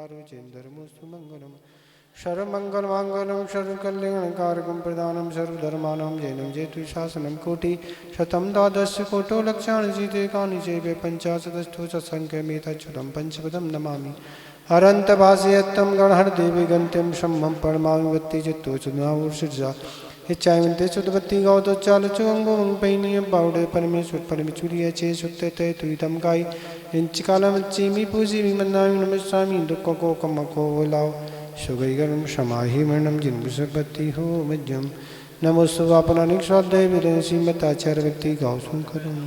सर्वकारुचेन्दर्मोऽस्तु मङ्गलम् सर्वमङ्गलमाङ्गल्यं सर्वकल्याणकारकं प्रदानं सर्वधर्माणां जैनं जेतु शासनं कोटि शतं द्वादश कोटो लक्षाणि चेदेकानि चैव पञ्चाशदस्तु सत्सङ्ख्यमेतच्छुतं पञ्चपदं नमामि हरन्तभासयत्तं गणहरदेवी गन्त्यं शम्भं परमामि वत्ति चित्तो चुनावुर्षिर्जा इच्छायन्ते सुतवत्ति गौतो चालचुवङ्गुवं पैनीयं बावडे परमेश्वर परमेश्वरीय चे सुत्ते तुइतं गाय इंचकालमच्चिमि पूजिमि मन्नामि नमस्सामि दुःखको कमको बोलाओ सुगैगरं समाहि मरणं जिन्गुसपत्ति हो मज्जं नमोस्तु वापनानिक स्वाध्याय विदंसी मताचार व्यक्ति गाओ सुनकरं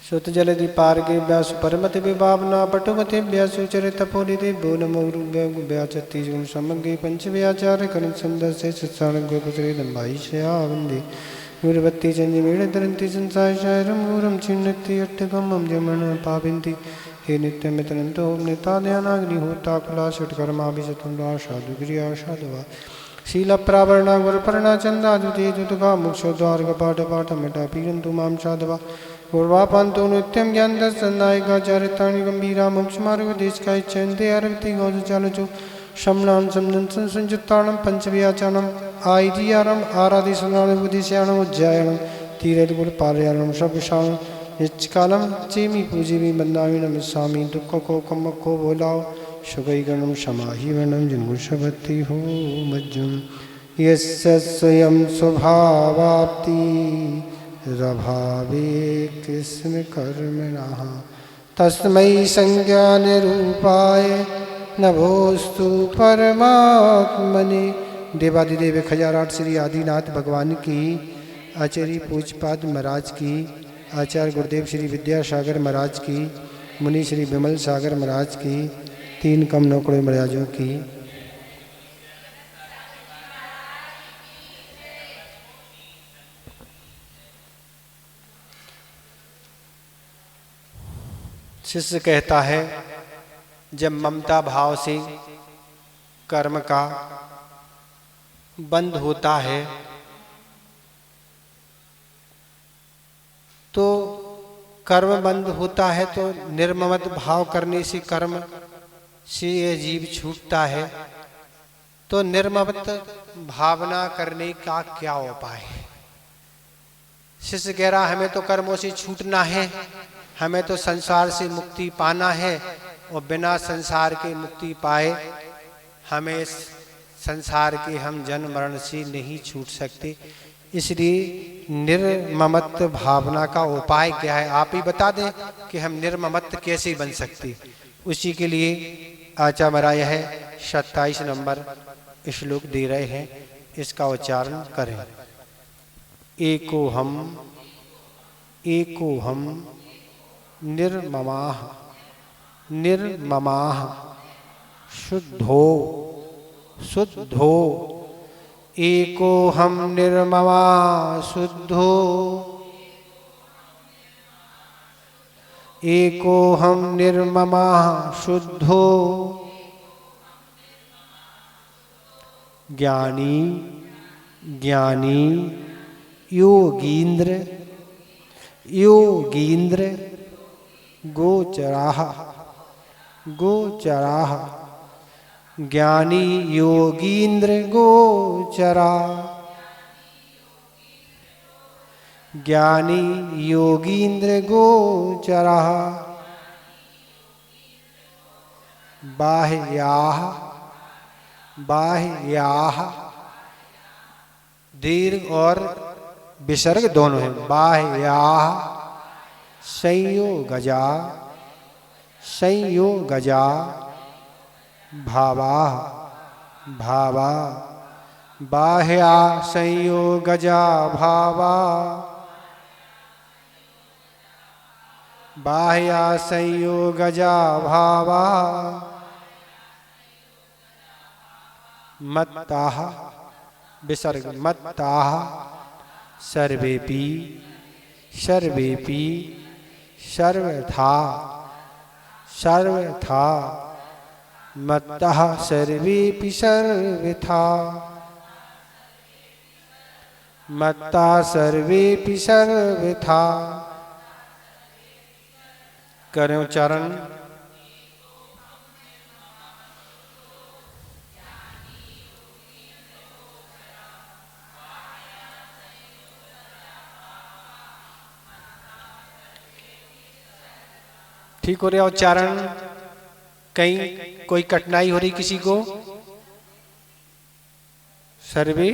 सुत जलधि पार्गे व्यास परमति विभावना पटुमति व्यास चरितपोलिदे भो नमो व्याचति गुण समग्रे पंच व्याचार्य करण सुंदर से सत्सारण गोपश्री दम्बाई शया वंदे गुरुवत्ति चंद्र मेड़ धरंती संसाय शायरम गुरम चिन्नति अट्टगमम जमन पापिंति हे नित्य मित्रंतो निता ध्यानाग्नि होता कुला षटकर्माभिशतुंडा साधु क्रिया साधुवा शील प्रावरणा गुरुपर्णा चंदा दुते दुतगा मोक्षोद्वार कपाट पाठ मटा पीरंतु माम साधवा पूर्वापांतो नित्यं ज्ञान दर्शनायिका चारितानि गंभीरा मोक्ष मार्ग देश का चंदे अरविति गौज चालचो शमनान समनन संयुक्ताणं पंचव्याचारणं आईजियारं आराधि सुनान बुद्धिश्याणं उज्जायणं तीरेल गुण पारयाणं शब्दशाणं निच्कालम चेमी पूजिमी बंदामी नमस्सामि दुख को कम को बोलाओ शुगैगणं समाहि वनं जिन्गुषभक्ति हो मज्जं यस्य स्वयं स्वभावाप्ति रभावे कृष्ण कर्मणः तस्मै संज्ञानरूपाय नभोस्तु परमात्मने। देवादिदेव खजाराट श्री आदिनाथ भगवान की, आचार्य पूजपाद महाराज की, आचार्य गुरुदेव श्री विद्यासागर महाराज की, मुनि श्री विमल सागर महाराज की, तीन कम नौकड़े महाराजों की। शिष्य कहता है, जब ममता भाव से कर्म का बंध होता है तो कर्म बंद होता है तो निर्ममत भाव करने से कर्म से यह जीव छूटता है। तो निर्ममत भावना करने का क्या उपाय है? शिष्य कह रहा, हमें तो कर्मों से छूटना है, हमें तो संसार से मुक्ति पाना है और बिना संसार के मुक्ति पाए हमें संसार के हम जन्म मरण से नहीं छूट सकते। इसलिए निर्ममत भावना का उपाय क्या है, आप ही बता दें कि हम निर्ममत कैसे बन सकते। उसी के लिए आचार्य महाराज है 27 नंबर श्लोक दे रहे हैं, इसका उच्चारण करें। एको हम निर्ममाः निर्ममाः शुद्धो एको हम निर्ममा शुद्धो एको हम निर्ममा शुद्धो ज्ञानी योगींद्र गोचराः ज्ञानी योगींद्र गोचरा ज्ञानी योगींद्र गोचरा बाह्याः दीर्घ और विसर्ग दोनों हैं। बाह्याः संयोगजा भावा बाह्या संयोगजा भावा, बाह्या संयोगजा भावा, मत्ताः विसर्ग मत्ताः सर्वेपि सर्वेपि सर्वथा सर्वथा मत्तः सर्वेपि सर्वथा, मत्ता सर्वेपि सर्वथा। करें उच्चारण। ठीक हो रहा उच्चारण? कहीं कोई कठिनाई हो रही किसी को? सर्वे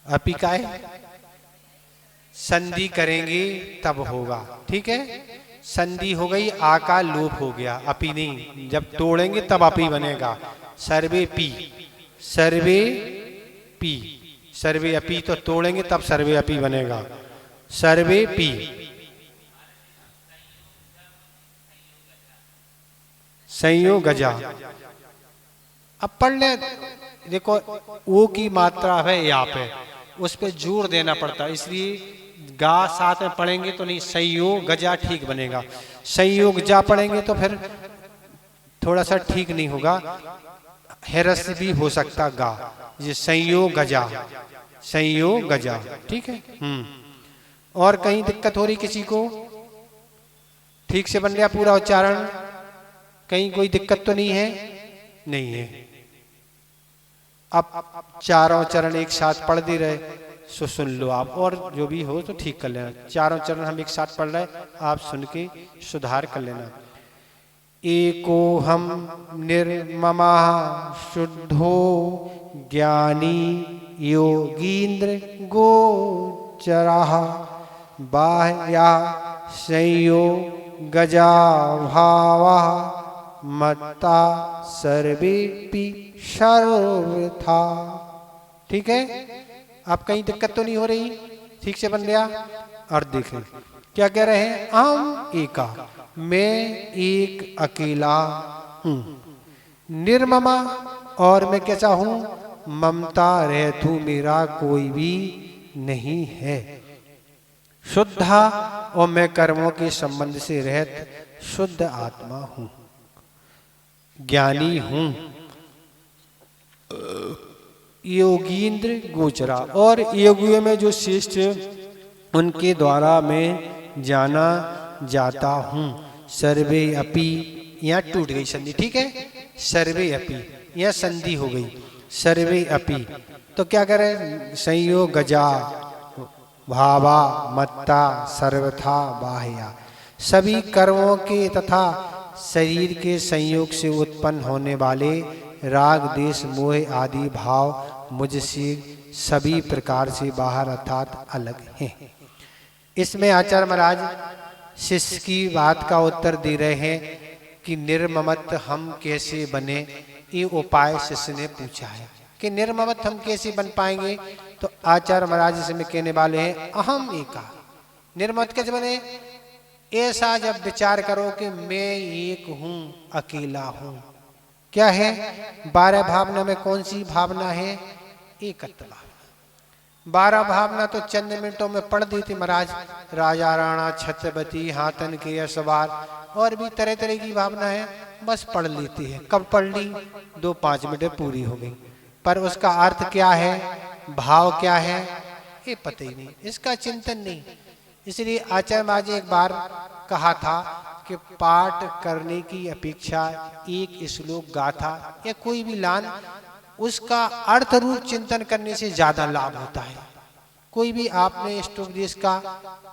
अपि का है, संधि करेंगे तब होगा। ठीक है, संधि हो गई, आ का लोप हो गया, अपि नहीं। जब तोड़ेंगे तब अपि बनेगा। सर्वे पी, सर्वे पी, सर्वे अपि तो तोड़ेंगे तब सर्वे अपि बनेगा। सर्वे पी, संयोगजा। अब पढ़ ले, देखो ओ की मात्रा है यहाँ पे, उस पे जोर देना पड़ता है, इसलिए गा साथ में पढ़ेंगे तो नहीं, संयोगजा ठीक बनेगा। संयोगजा पढ़ेंगे तो फिर थोड़ा सा ठीक नहीं होगा, हेरस भी हो सकता गा। ये संयोगजा, संयोगजा। ठीक है। और कहीं दिक्कत हो रही किसी को? ठीक से बन गया पूरा उच्चारण? कहीं कोई दिक्कत तो नहीं है? नहीं है। अब चारों चरण एक साथ पढ़ दे रहे, सो सुन लो आप, और जो भी हो तो ठीक कर लेना। चारों चरण हम एक साथ पढ़ रहे, आप सुन के सुधार कर लेना। एको हम निर्ममा शुद्धो ज्ञानी योगींद्र गोचरः, बाह्या संयोगजा भावः, मत्ता सर्वेपि सर्वथा। ठीक है, आप कहीं दिक्कत तो नहीं हो रही? ठीक से बन गया? और देखें क्या कह रहे हैं? अहम एका, मैं एक अकेला हूं। निर्ममा, और मैं कैसा हूं? ममता रहतु मेरा कोई भी नहीं है। शुद्धा, और मैं कर्मों के संबंध से रहित शुद्ध आत्मा हूं, ज्ञानी हूं। योगींद्र गोचरा, और योगियों में जो श्रेष्ठ उनके द्वारा मैं जाना जाता हूं। सर्वे अपि, यहाँ टूट गई संधि। ठीक है, सर्वे अपि, यहाँ संधि हो गई। सर्वे अपि तो क्या करें? संयोगजा भावा, मत्ता सर्वथा बाह्या, सभी कर्मों के तथा शरीर के संयोग से उत्पन्न होने वाले राग देश मोह आदि भाव मुझसे सभी प्रकार से बाहर अर्थात अलग हैं। इसमें आचार्य महाराज शिष्य की बात का उत्तर दे रहे हैं कि निर्ममत हम कैसे बने, ये उपाय शिष्य ने पूछा है कि निर्ममत हम कैसे बन पाएंगे। तो आचार्य महाराज इसमें कहने वाले हैं अहम एका, निर्ममत कैसे बने? ऐसा जब विचार करो कि मैं एक हूं, अकेला हूं। क्या है? 12 भावना में कौन सी भावना है? एकत्व भावना। 12 भावना तो चंद मिनटों में पढ़ दी थी महाराज। राजा राणा छत्रपति हाथन के असवार, और भी तरह तरह की भावना है, बस पढ़ लेती है। कब पढ़ ली? 2-5 मिनट पूरी हो गई। पर उसका अर्थ क्या है, भाव क्या है, ये पता ही नहीं, इसका चिंतन नहीं। इसलिए आचार्य महाराज एक बार कहा था कि पाठ करने की अपेक्षा एक श्लोक गाथा या कोई भी लान, उसका अर्थ रूप चिंतन करने से ज्यादा लाभ होता है। कोई भी आपने इष्टोपदेश का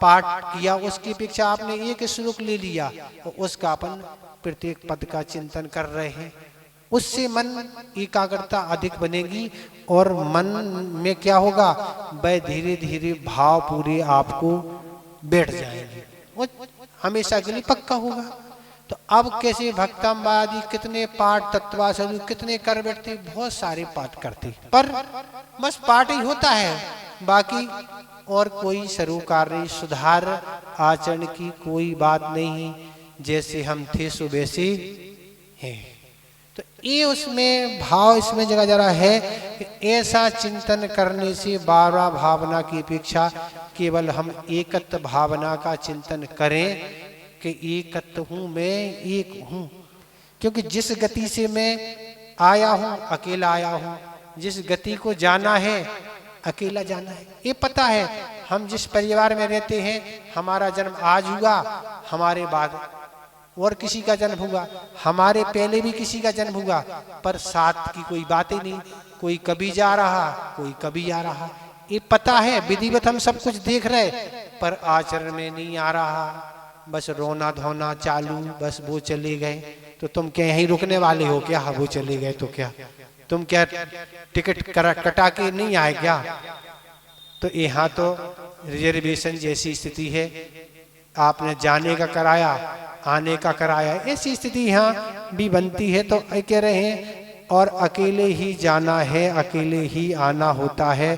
पाठ किया, उसकी अपेक्षा आपने एक श्लोक ले लिया और उसका अपन प्रत्येक पद का चिंतन कर रहे हैं, उससे मन एकाग्रता अधिक बनेगी और मन में क्या होगा, वह धीरे धीरे भाव पूरे आपको बैठ जाएंगे, वो हमेशा के लिए पक्का होगा। तो अब कैसे भक्तमवादी कितने पाठ, तत्वासु कितने कर बैठते, बहुत सारे पाठ करते, पर बस पाठ ही होता है, बाकी और कोई सरोकार सुधार आचरण की कोई बात नहीं, जैसे हम थे सो वैसे हैं। तो ये उसमें भाव इसमें जगह जरा है कि ऐसा चिंतन करने से बारह भावना की अपेक्षा केवल हम एकत्व भावना का चिंतन करें कि एकत्व हूं, मैं एक हूं। क्योंकि जिस गति से मैं आया हूं अकेला आया हूं, जिस गति को जाना है अकेला जाना है। ये पता है हम जिस परिवार में रहते हैं, हमारा जन्म आज हुआ, हमारे बाद और किसी का जन्म हुआ, हमारे पहले भी किसी का जन्म हुआ, पर साथ की कोई बात ही नहीं, कोई कभी जा रहा कोई कभी आ रहा। ये पता है, विधिवत हम सब कुछ देख रहे, पर आचरण में नहीं आ रहा, बस रोना धोना चालू, बस वो चले गए तो तुम क्या यहीं रुकने वाले हो क्या? वो चले गए तो क्या तुम क्या टिकट कटा के नहीं आए क्या? तो यहाँ तो रिजर्वेशन जैसी स्थिति है, आपने जाने का कराया आने का कराया, ऐसी स्थिति यहाँ भी बनती है। तो कह रहे हैं और अकेले ही जाना है अकेले ही आना होता है,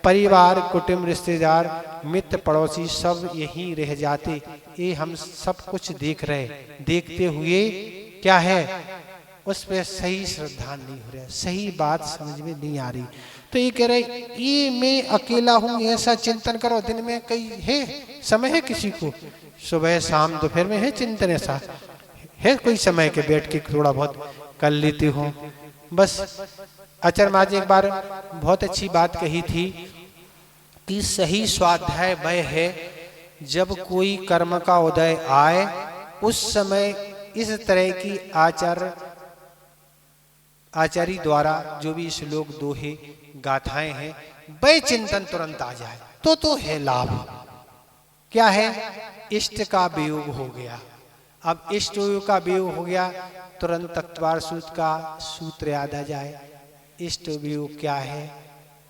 परिवार कुटुंब रिश्तेदार मित्र पड़ोसी सब यहीं रह जाते। ये हम सब कुछ देख रहे, देखते हुए क्या है उस पर सही श्रद्धा नहीं हो रहा, सही बात समझ में नहीं आ रही। तो ये कह रहे ये मैं अकेला हूं, ऐसा चिंतन करो। दिन में कई है समय है किसी को, सुबह शाम दोपहर में है चिंतन, ऐसा है कोई समय के बैठ के थोड़ा बहुत कर लेती हूँ बस। आचार्य महाराज एक बार बहुत अच्छी बात कही थी कि सही स्वाध्याय वह है जब कोई कर्म का उदय आए, उस समय इस तरह की आचार्य द्वारा जो भी श्लोक दोहे गाथाएं हैं वह चिंतन तुरंत आ जाए तो है लाभ। क्या है? इष्ट का वियोग हो गया। अब इष्ट का वियोग हो गया, तुरंत तत्वार सूत्र का सूत्र याद आ जाए। इष्ट वियोग क्या है?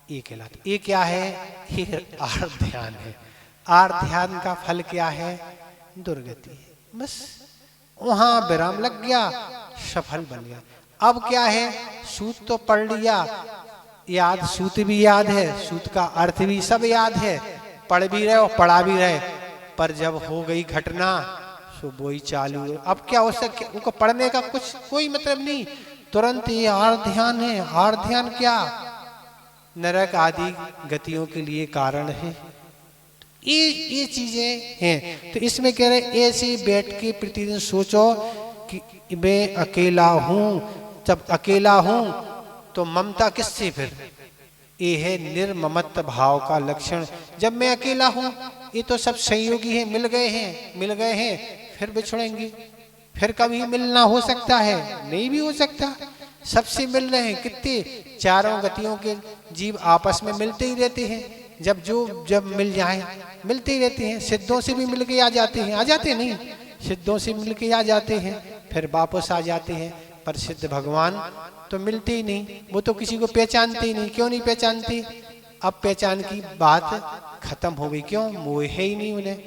ये कहलाता। ये क्या है? ये आर्त ध्यान है। आर्त ध्यान का फल क्या है? दुर्गति है। बस वहां विराम लग गया, सफल बन गया। अब क्या है? सूत तो पढ़ लिया, याद सूत भी याद है, सूत का अर्थ भी सब याद है, पढ़ भी रहे और पढ़ा भी रहे, पर जब हो गई घटना तो वही चालू। अब क्या हो सके, उनको पढ़ने का कुछ कोई मतलब नहीं, तुरंत ये आर्त ध्यान है। आर्त ध्यान क्या? नरक आदि गतियों के लिए कारण है। ये चीजें हैं। तो इसमें कह रहे ऐसे बैठ के प्रतिदिन सोचो कि मैं अकेला हूं। जब अकेला हूं तो ममता किससे? फिर ये है निर्ममत्व भाव का लक्षण। जब मैं अकेला हूं, ये तो सब संयोगी हैं, मिल गए हैं, फिर बिछड़ेंगे, फिर कभी मिलना हो सकता है, नहीं भी हो सकता। सबसे मिल रहे हैं, कितने चारों गतियों के जीव आपस में मिलते ही रहते हैं। जब मिल जाए मिलते ही रहते हैं। सिद्धों से भी मिल के आ जाते नहीं, सिद्धों से मिल के आ जाते हैं, फिर वापस आ जाते हैं। पर सिद्ध भगवान तो मिलते ही नहीं, वो तो किसी को पहचानते ही नहीं। क्यों नहीं पहचानती? अब पहचान की बात खत्म हो गई। क्यों? मोह है ही नहीं उन्हें।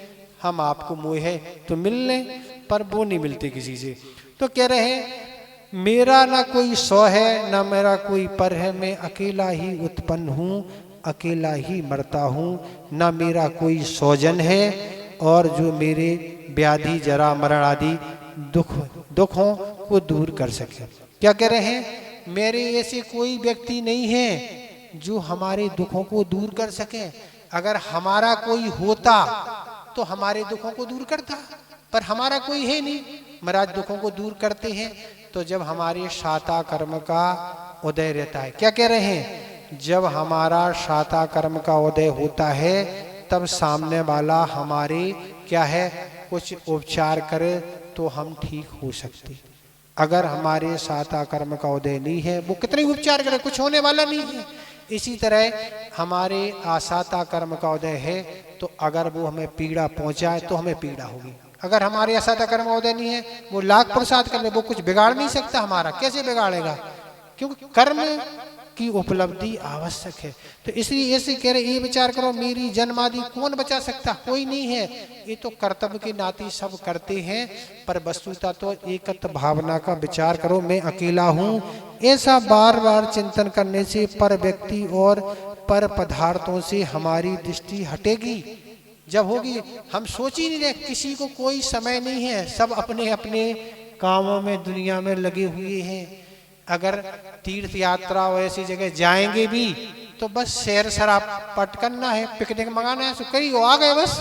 हम आपको मोह है तो मिल लें, पर वो नहीं मिलते किसी से। तो कह रहे हैं मेरा ना कोई सौ है ना मेरा कोई पर है, मैं अकेला ही उत्पन्न हूँ, अकेला ही मरता हूँ, ना मेरा कोई सौजन है और जो मेरे व्याधि जरा मरण आदि दुखों को दूर कर सके। क्या कह रहे हैं? मेरे ऐसे कोई व्यक्ति नहीं है जो हमारे दुखों को दूर कर सके। अगर हमारा कोई होता तो हमारे दुखों को दूर करता, पर हमारा कोई है नहीं। महाराज दुखों को दूर करते हैं तो जब हमारे शाता कर्म का उदय रहता है। क्या कह रहे हैं? जब हमारा शाता कर्म का उदय होता है तब सामने वाला हमारे क्या है कुछ उपचार करे तो हम ठीक हो सकते। अगर हमारे शाता कर्म का उदय नहीं है, वो कितने उपचार करे, कुछ होने वाला नहीं है। इसी तरह हमारे आशाता कर्म का उदय है तो अगर वो हमें पीड़ा पहुंचाए तो हमें पीड़ा होगी। अगर हमारे आशाता कर्म का उदय नहीं है, वो लाख प्रसाद कर ले, वो कुछ बिगाड़ नहीं सकता हमारा। कैसे बिगाड़ेगा? क्योंकि कर्म की उपलब्धि आवश्यक है। तो इसलिए ऐसे कह रहे, ये विचार करो मेरी जन्म आदि कौन बचा सकता, कोई नहीं है। ये तो कर्तव्य के नाते सब करते हैं, पर वस्तुतः तो एकत्व भावना का विचार करो, मैं अकेला हूँ। ऐसा बार बार चिंतन करने से पर व्यक्ति और पर पदार्थों से हमारी दृष्टि हटेगी। जब होगी, हम सोच ही नहीं रहे, किसी को कोई समय नहीं है, सब अपने अपने कामों में दुनिया में लगे हुए हैं। अगर तीर्थ यात्रा और ऐसी जगह जाएंगे भी तो बस सैर सरापट करना है, पिकनिक मंगाना है, सुकरी वो आ गए, बस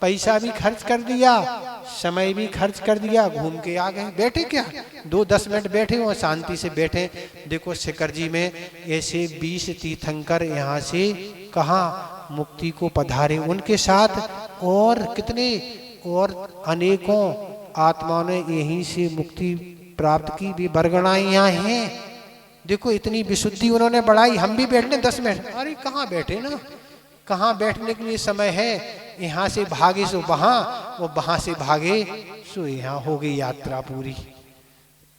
पैसा भी खर्च कर दिया, समय भी खर्च कर दिया, घूम के आ गए। बैठे क्या 2-10 मिनट बैठे हो, शांति से बैठे। देखो शिखर जी में ऐसे 20 तीर्थंकर यहाँ से कहाँ मुक्ति को पधारे, उनके साथ और कितने और अनेकों आत्माओं ने यहीं से मुक्ति प्राप्त की, भी बरगणाएं यहाँ हैं। देखो इतनी विशुद्धि उन्होंने बढ़ाई। हम भी बैठने 10 मिनट, अरे कहाँ बैठे ना, कहाँ बैठने के लिए समय है। यहाँ से भागे सो वहाँ, वो वहाँ से भागे सो यहाँ, हो गई यात्रा पूरी।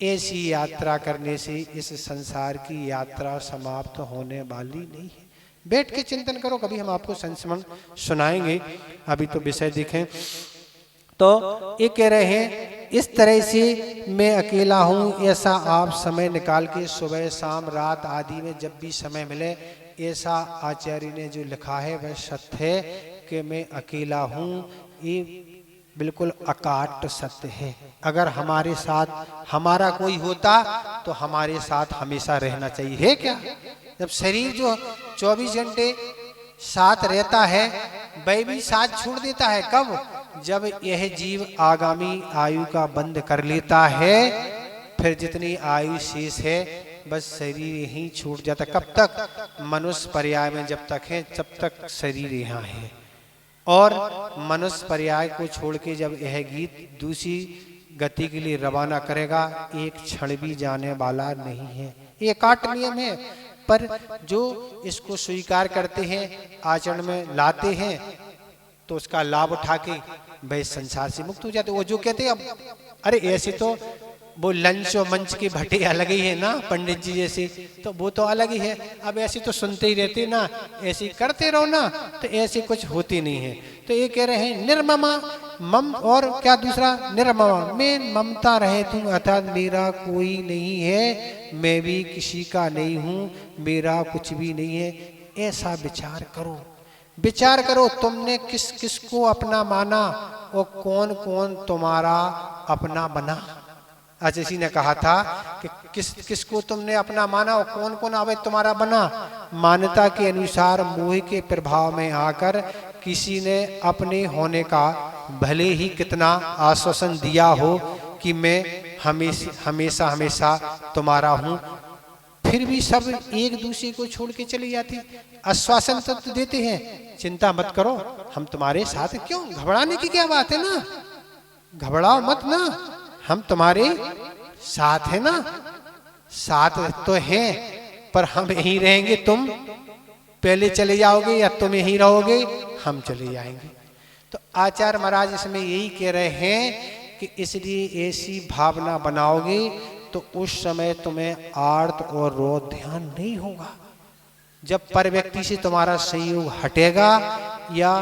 ऐसी यात्रा करने से इस संसार की यात्रा समाप्त होने वाली नहीं है। बैठ के चिंतन करो, कभी हम आपको संस्मरण सुनाएंगे। अभी तो विषय देखें तो ये कह रहे हैं, इस तरह से मैं अकेला हूँ, ऐसा आप समय निकाल के सुबह शाम रात आदि में जब भी समय मिले, ऐसा आचार्य ने जो लिखा है वह सत्य है कि मैं अकेला हूँ। ये बिल्कुल अकाट्य सत्य है। अगर हमारे साथ हमारा कोई होता तो हमारे साथ हमेशा रहना चाहिए, है क्या? जब शरीर जो 24 घंटे साथ रहता है, वह भी साथ छोड़ देता है। कब? जब यह जीव आगामी आयु का बंध कर लेता है, फिर जितनी आयु शेष है बस शरीर यहीं छूट जाता। कब तक? मनुष्य पर्याय में जब तक है, जब तक शरीर यहाँ है। और मनुष्य पर्याय को छोड़ के जब यह गीत दूसरी गति के लिए रवाना करेगा, एक क्षण भी जाने वाला नहीं है। ये काट नियम है। पर जो इसको स्वीकार करते हैं, आचरण में लाते हैं, तो उसका लाभ उठा के वह संसार से मुक्त हो जाते। वो जो कहते हैं अब, अरे ऐसे तो वो लंच और मंच के भट्टे अलग ही है ना, पंडित जी जैसे, तो वो तो अलग ही है। अब ऐसे तो सुनते ही रहते ना, ऐसे करते रहो ना, तो ऐसे कुछ होती नहीं है। तो ये कह रहे हैं निर्ममा मम, और क्या दूसरा? निर्ममा, मैं ममता रहे तू, अर्थात मेरा कोई नहीं है, मैं भी किसी का नहीं हूँ, मेरा कुछ भी नहीं है। ऐसा विचार करो, विचार करो तुमने किस किस को अपना माना और कौन कौन तुम्हारा अपना बना। आज इसी ने कहा था कि किस किस को तुमने अपना माना और कौन कौन अब तुम्हारा बना। मान्यता के अनुसार मोह के प्रभाव में आकर किसी ने अपने होने का भले ही कितना आश्वासन दिया हो कि मैं हमेशा हमेशा तुम्हारा हूँ, फिर भी सब एक दूसरे को छोड़ के चली जाती। आश्वासन तो देते हैं, चिंता मत करो हम तुम्हारे साथ हैं। क्यों घबराने की क्या बात है ना, घबराओ मत ना, हम तुम्हारे साथ है ना। साथ तो हैं, पर हम यहीं रहेंगे, तुम पहले चले जाओगे या तुम यहीं रहोगे, हम चले जाएंगे। तो आचार्य महाराज इसमें यही कह रहे हैं कि इसलिए ऐसी भावना बनाओगे तो उस समय तुम्हें आर्त और रोध ध्यान नहीं होगा। जब पर व्यक्ति से तुम्हारा संयोग हटेगा या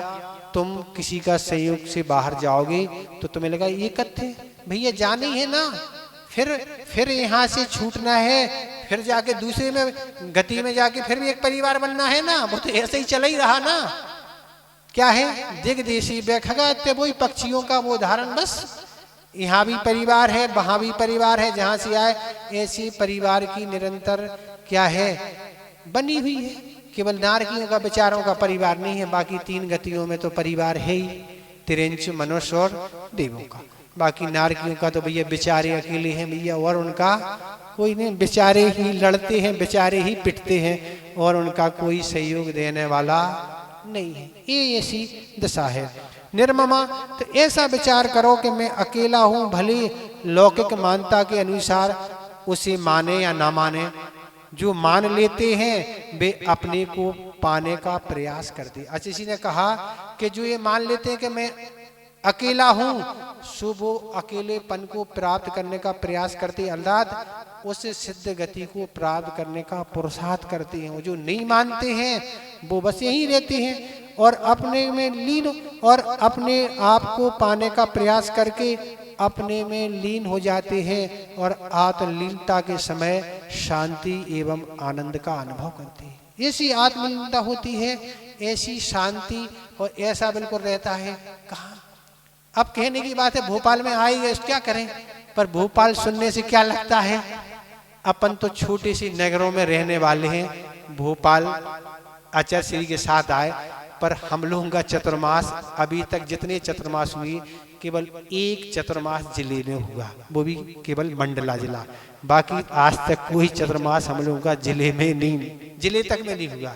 तुम किसी का संयोग से बाहर जाओगे तो तुम्हें लगा ये कथ्य भैया जाना ही है ना, फिर यहाँ से छूटना है, फिर जाके दूसरे में गति में जाके फिर भी एक परिवार बनना है ना। वो तो ऐसे ही चला ही रहा ना। क्या है? दिग्देशी बैठगा, वही पक्षियों का वो उदाहरण। बस यहाँ भी परिवार है, वहां भी परिवार है, जहां से आए ऐसी परिवार की निरंतर क्या है बनी हुई है। केवल नारकियों का विचारों का परिवार नहीं है, बाकी 3 गतियों में तो परिवार है ही, तिरंच मनुष्य और देवों का। बाकी नारकियों का तो भैया बेचारे अकेले हैं भैया, और उनका कोई नहीं, बेचारे ही लड़ते हैं, बेचारे ही पिटते हैं, और उनका कोई सहयोग देने वाला नहीं है। ये ऐसी दशा है निर्ममा। तो ऐसा विचार करो कि मैं अकेला हूं, भले लौकिक मान्यता के अनुसार उसे माने या ना माने। जो मान लेते हैं वे अपने को पाने का प्रयास करते। अच्छा, इसी ने कहा कि जो ये मान लेते हैं कि मैं अकेला हूं, सो वो अकेलेपन को प्राप्त करने का प्रयास करते, अर्थात उस सिद्ध गति को प्राप्त करने का पुरुषार्थ करते हैं। वो जो नहीं मानते हैं वो बस यहीं रहते हैं और अपने में लीन, और अपने आप को पाने का प्रयास करके अपने में लीन हो जाते हैं और आत्मलीनता के समय शांति एवं आनंद का अनुभव करते हैं। ऐसी आत्मलीनता होती है, ऐसी शांति और ऐसा बिल्कुल रहता है। कहाँ अब कहने की बात है, भोपाल में आई गए क्या करें, पर भोपाल सुनने से क्या लगता है, अपन तो छोटे सी नगरों में रहने वाले हैं। भोपाल आचार्य श्री के साथ आए, पर हम लोगों का चतुर्मास अभी तक जितने चतुर्मास हुए केवल एक चतुर्मास जिले में हुआ, वो भी केवल मंडला जिला। बाकी आज तक कोई चतुर्मास हम लोगों का जिले में नहीं, जिले तक में नहीं हुआ,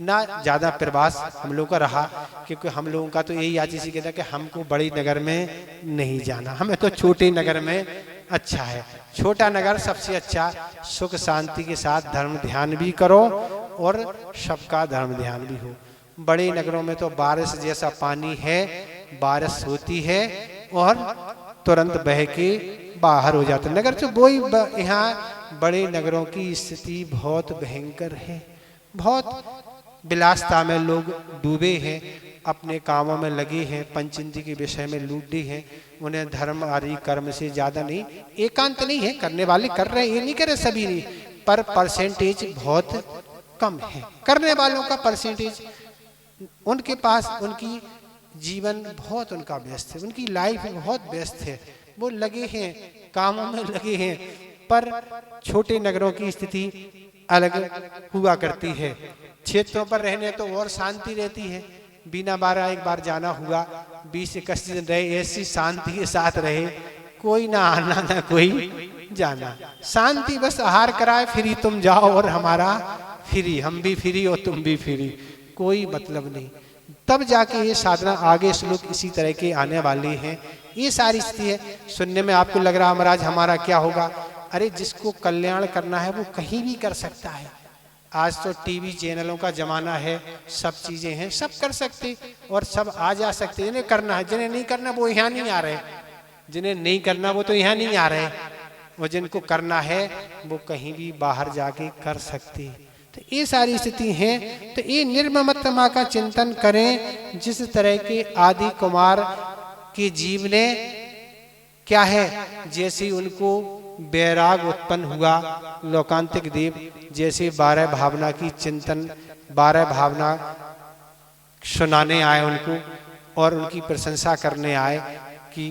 ना ज्यादा प्रवास हम लोगों का रहा, क्योंकि हम लोगों का तो यही आज इसी कहता है कि हमको बड़े नगर में नहीं जाना, हमें तो छोटे नगर में अच्छा है। छोटा नगर सबसे अच्छा, सुख शांति के साथ धर्म ध्यान भी करो और सबका धर्म ध्यान भी हो। बड़े नगरों में तो बारिश जैसा पानी है, बारिश होती है और तुरंत बह के बाहर हो जाता है नगर से। वो यहाँ बड़े नगरों की स्थिति बहुत भयंकर है, बहुत विलासता में लोग डूबे हैं, अपने कामों में लगे हैं, पंचेंद्रिय के विषय में लूटे हैं। उन्हें धर्म आदि कर्म से ज्यादा नहीं, एकांत नहीं है, करने वाले कर रहे हैं, ये नहीं करे सभी नहीं, पर परसेंटेज बहुत कम है करने वालों का परसेंटेज। उनके पास उनकी जीवन बहुत उनका व्यस्त है, उनकी लाइफ बहुत व्यस्त है, वो लगे हैं कामों में लगे हैं। पर छोटे नगरों की स्थिति अलग हुआ करती है। क्षेत्रों पर रहने तो और शांति रहती है। बिना 12 एक बार जाना हुआ, 20-21 दिन रहे, ऐसी शांति के साथ रहे, कोई ना आना ना कोई जाना, शांति बस आहार कराए, फ्री तुम जाओ और हमारा फ्री, हम भी फ्री और तुम भी फ्री, कोई मतलब नहीं। तब जाके ये साधना आगे श्लोक इसी तरह के आने वाले हैं। ये सारी स्थिति है। सुनने में आपको लग रहा महाराज हमारा क्या होगा, अरे जिसको कल्याण करना है वो कहीं भी कर सकता है। आज तो टीवी चैनलों का जमाना है, सब चीजें हैं, सब कर सकते और सब आ जा सकते। जिन्हें करना है, जिन्हें नहीं करना वो यहाँ नहीं आ रहे, जिन्हें नहीं करना वो तो यहाँ नहीं आ रहे, वो जिनको करना है वो कहीं भी बाहर जाके कर सकते। तो ये सारी स्थिति है। तो ये निर्ममत्मा का चिंतन करें, जिस तरह के आदि कुमार के जीव ने क्या है, जैसे उनको वैराग उत्पन्न हुआ, लोकांतिक देव जैसे 12 भावना की चिंतन, 12 भावना सुनाने आए उनको और उनकी प्रशंसा करने आए कि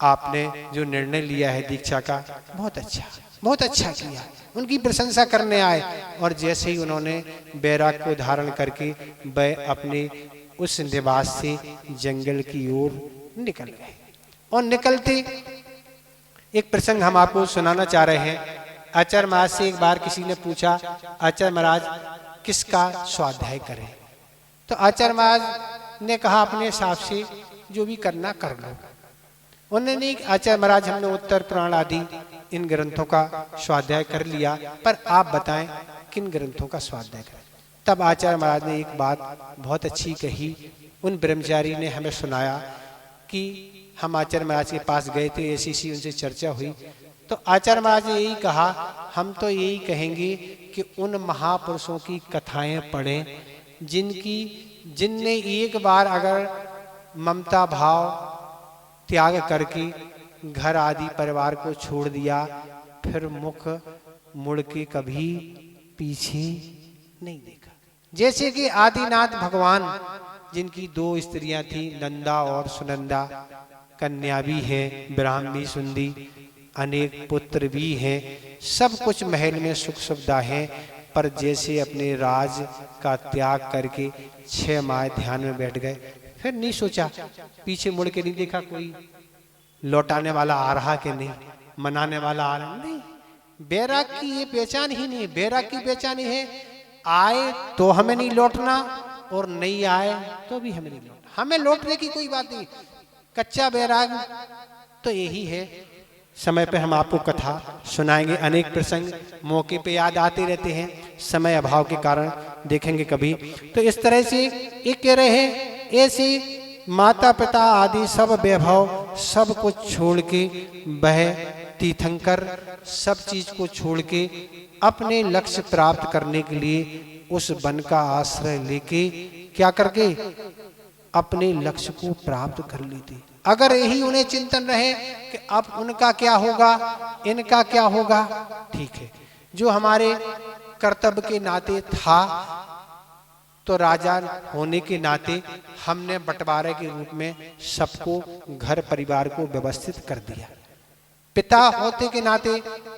आपने जो निर्णय लिया है दीक्षा का बहुत अच्छा किया, उनकी प्रशंसा करने आए। और जैसे ही उन्होंने वैराग को धारण करके वह अपने उस निवास से जंगल की ओर निकल गए। और निकलते एक प्रसंग हम आपको सुनाना चाह रहे हैं। आचार्य महाराज से एक बार किसी ने पूछा, आचार्य महाराज किसका स्वाध्याय करें? तो आचार्य महाराज ने कहा अपने हिसाब से जो भी करना कर लो। उन्होंने आचार्य महाराज हमने उत्तर पुराण आदि इन ग्रंथों का स्वाध्याय कर लिया, पर आप बताएं किन ग्रंथों का स्वाध्याय करें? तब आचार्य महाराज ने एक बात बहुत अच्छी कही। उन ब्रह्मचारी ने हमें सुनाया कि हम आचार्य महाराज के पास गए थे, ऐसी उनसे चर्चा हुई। तो आचार्य महाराज ने यही कहा, हम तो यही कहेंगे कि उन महापुरुषों की कथाएं पढ़ें जिनने एक बार अगर ममता भाव त्याग करके घर आदि परिवार को छोड़ दिया, फिर मुख मुड़ के कभी पीछे नहीं देखा। जैसे कि आदिनाथ भगवान, जिनकी 2 स्त्रियां थी, नंदा और सुनंदा, कन्या भी है, ब्राह्मी सुंदी, अनेक पुत्र भी हैं, सब कुछ महल में सुख सुविधा है, पर जैसे अपने राज का त्याग करके 6 माह ध्यान में बैठ गए, फिर नहीं सोचा, पीछे मुड़ के नहीं देखा कोई लौटाने वाला आ रहा कि नहीं, मनाने वाला आ रहा नहीं। बैराग की ये पहचान ही नहीं। बैराग की पहचान है आए तो हमें नहीं लौटना और नहीं आए तो भी हमें नहीं लौटना। हमें लौटने की कोई बात नहीं। कच्चा बैराग तो यही है। समय पे हम आपको कथा सुनाएंगे, अनेक प्रसंग मौके पे याद आते रहते हैं, समय अभाव के कारण देखेंगे कभी। तो इस तरह से एक कह रहे हैं, ऐसे माता पिता आदि सब वैभव सब कुछ छोड़ के वह तीर्थंकर सब चीज को छोड़ के अपने लक्ष्य प्राप्त करने के लिए उस वन का आश्रय लेके क्या करके अपने लक्ष्य को प्राप्त कर लेते। अगर यही उन्हें चिंतन रहे कि अब उनका क्या होगा, इनका क्या होगा, ठीक है, जो हमारे कर्तव्य के नाते था, तो राजा होने के नाते हमने बंटवारे के रूप में सबको घर परिवार को व्यवस्थित कर दिया। पिता होते के नाते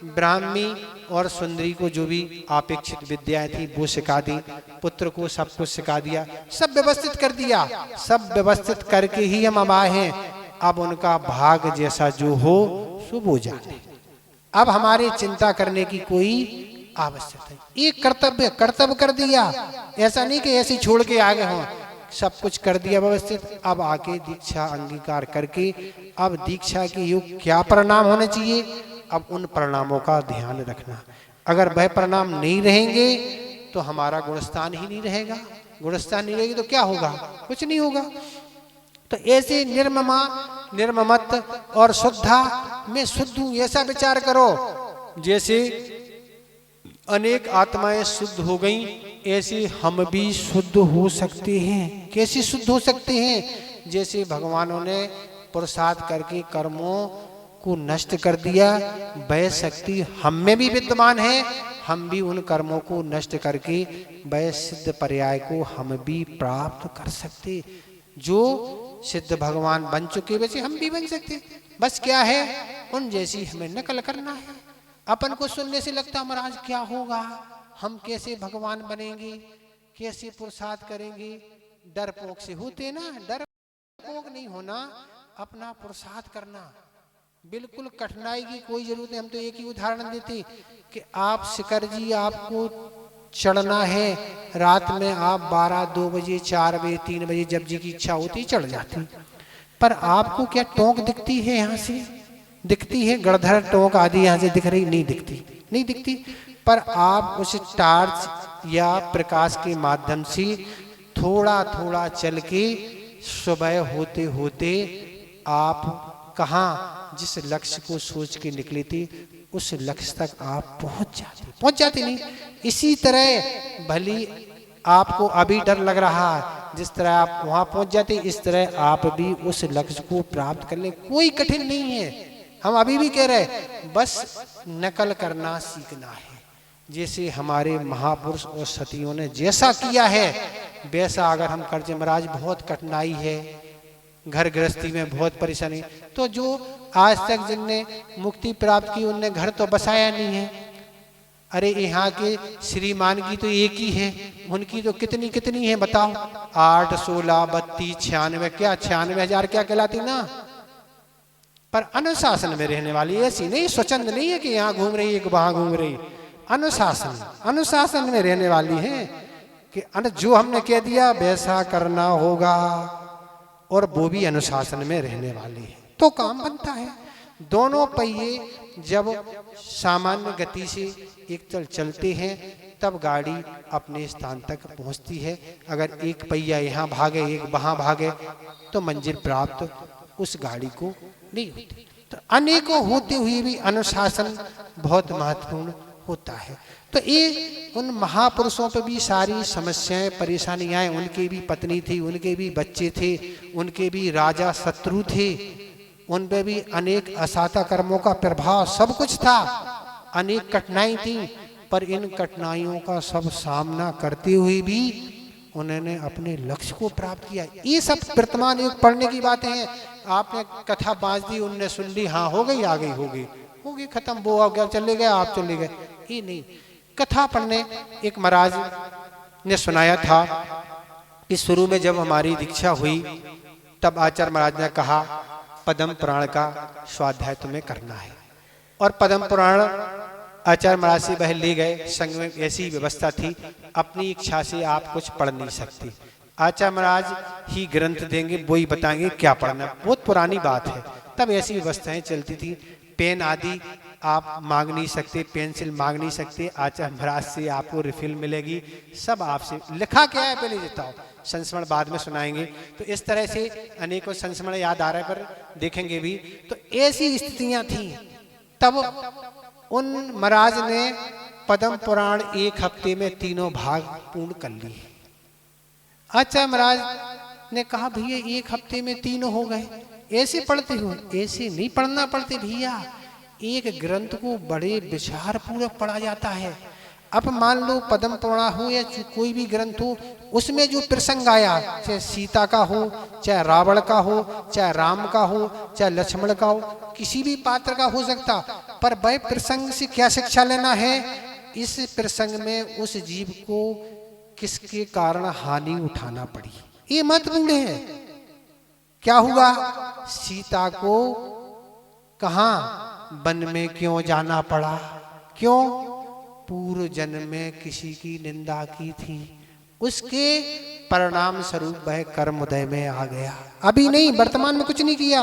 ब्राह्मी और सुंदरी को जो भी अपेक्षित विद्याएं थी वो सिखा दी, पुत्र को सब कुछ सिखा दिया, सब व्यवस्थित कर दिया। सब व्यवस्थित करके ही हम अब आए हैं। अब उनका भाग जैसा जो हो सो वो जाने। अब हमारे चिंता करने की कोई आवश्यकता नहीं। एक कर्तव्य कर दिया, ऐसा नहीं कि ऐसे छोड़ के आगे हों, सब कुछ कर दिया व्यवस्थित। अब आके दीक्षा अंगीकार करके अब दीक्षा के युग क्या परिणाम होने चाहिए, अब उन परिणामों का ध्यान रखना। अगर वह परिणाम नहीं रहेंगे तो हमारा गुणस्थान ही नहीं रहेगा। गुणस्थान नहीं रहेगी तो क्या होगा, कुछ नहीं होगा। तो ऐसे निर्ममा निर्ममत और शुद्धा में शुद्ध हूं ऐसा विचार करो। जैसे अनेक आत्माएं शुद्ध हो गई, ऐसे हम भी शुद्ध हो सकते हैं। कैसे शुद्ध हो सकते हैं? जैसे भगवानों ने पुरुषार्थ करके कर्मों को नष्ट कर दिया, वह शक्ति हम में भी विद्यमान है। हम भी उन कर्मों को नष्ट करके वह सिद्ध पर्याय को हम भी प्राप्त कर सकते। जो सिद्ध भगवान बन चुके वैसे हम भी बन सकते। बस क्या है, उन जैसी हमें नकल करना है। अपन को सुनने से लगता महाराज क्या होगा, हम कैसे भगवान बनेंगे, कैसे पुरुषार्थ करेंगे। डरपोक से होते ना, डरपोक नहीं होना, अपना पुरुषार्थ करना। बिल्कुल कठिनाई की कोई जरूरत नहीं। हम तो एक ही उदाहरण देते कि आप शिखर जी आपको चढ़ना है, रात में आप 12, 2 बजे, 4 बजे, 3 बजे जब जी की इच्छा होती चढ़ जाती। पर आपको क्या टोंक दिखती है? यहाँ से दिखती है, गड़धर टोंक आदि यहाँ से दिख रही नहीं दिखती। पर आप उस टार्च या प्रकाश के माध्यम से थोड़ा थोड़ा चल के सुबह होते होते आप कहाँ जिस लक्ष्य को सोच के निकले थे उस लक्ष्य तक आप पहुंच जाते नहीं। इसी तरह भली आपको अभी डर लग रहा है, जिस तरह आप वहां पहुंच जाते इस तरह आप भी उस लक्ष्य को प्राप्त कर ले। कोई कठिन नहीं है। हम अभी भी कह रहे बस नकल करना सीखना है। जैसे हमारे महापुरुष और सतियों ने जैसा किया है वैसा अगर हम कर जाए। महाराज बहुत कठिनाई है, घर गृहस्थी में बहुत परेशानी, तो जो आज तक जिनने मुक्ति प्राप्त की उनने घर तो बसाया नहीं है। अरे यहाँ के श्रीमान की तो एक ही है, उनकी तो कितनी है बताओ। 8, 16, 32, 96, क्या 96,000 क्या कहलाती ना। पर अनुशासन में रहने वाली, ऐसी नहीं स्वच्छंद नहीं है कि यहाँ घूम रही है कि वहां घूम रही। अनुशासन में रहने वाली है कि जो हमने कह दिया वैसा करना होगा, और वो भी अनुशासन में रहने वाली है तो काम बनता है। दोनों पहिए जब सामान्य गति से एक तल चलते हैं तब गाड़ी अपने स्थान तक पहुंचती है। अगर एक पहिया यहाँ भागे एक वहां भागे तो मंजिल प्राप्त उस गाड़ी को नहीं होती। तो अनेकों होते हुए भी अनुशासन बहुत महत्वपूर्ण होता है। तो ये उन महापुरुषों पर भी सारी समस्याएं परेशानियां, उनके भी पत्नी थी, उनके भी बच्चे थे, उनके भी राजा शत्रु थे, उन पे भी अनेक असाता कर्मों का प्रभाव सब कुछ था, अनेक कठिनाई थी। पर इन कठिनाइयों का सब सामना करते हुए भी उन्होंने अपने लक्ष्य को प्राप्त किया। ये सब वर्तमान युग पढ़ने की बातें हैं। आपने कथा बांध दी, उनने सुन ली, हाँ हो गई, आ गई, हो गई खत्म, वो आ गया, चले गए, आप चले गए। ये नहीं, कथा पढ़ने एक महाराज ने सुनाया था कि शुरू में जब हमारी दीक्षा हुई तब आचार्य महाराज ने कहा पद्म पुराण का स्वाध्याय तुम्हें करना है। और पद्म पुराण आचार्य महाराज से वह ले गए। संग में ऐसी व्यवस्था थी, अपनी इच्छा से आप कुछ पढ़ नहीं सकते। आचार्य महाराज ही ग्रंथ देंगे, वो ही बताएंगे क्या पढ़ना। बहुत पुरानी बात है, तब ऐसी व्यवस्थाएं चलती थी। पेन आदि आप मांग नहीं सकते, पेंसिल मांग नहीं सकते, आचार्य महाराज से आपको रिफिल मिलेगी, सब आपसे। लिखा क्या है पहले बताओ, संस्मरण बाद में सुनाएंगे। तो इस तरह से अनेकों संस्मरण याद आ रहे पर देखेंगे भी। तो ऐसी स्थितियां थी। तब उन महाराज ने पद्म पुराण 1 हफ्ते में 3 भाग पूर्ण कर लिए। अच्छा, महाराज ने कहा भैया 1 हफ्ते में 3 हो गए, ऐसे पढ़ते हो? ऐसे नहीं पढ़ना पड़ते भैया, एक ग्रंथ को बड़े विचार पूर्वक पढ़ा जाता है। अब मान लो पद्म पुराण हो या कोई भी ग्रंथ हो, उसमें जो प्रसंग आया, चाहे सीता का हो, चाहे रावण का हो, चाहे राम का हो, चाहे लक्ष्मण का हो, किसी भी पात्र का हो सकता, पर वह प्रसंग से क्या शिक्षा लेना है? इस प्रसंग में उस जीव को किसके कारण हानि उठाना पड़ी, ये महत्वपूर्ण है। क्या हुआ? सीता को कहाँ वन में क्यों जाना पड़ा? क्यों? पूर्व जन्म में किसी की निंदा की थी, उसके परिणाम स्वरूप वह कर्म उदय में आ गया। अभी नहीं, वर्तमान में कुछ नहीं किया,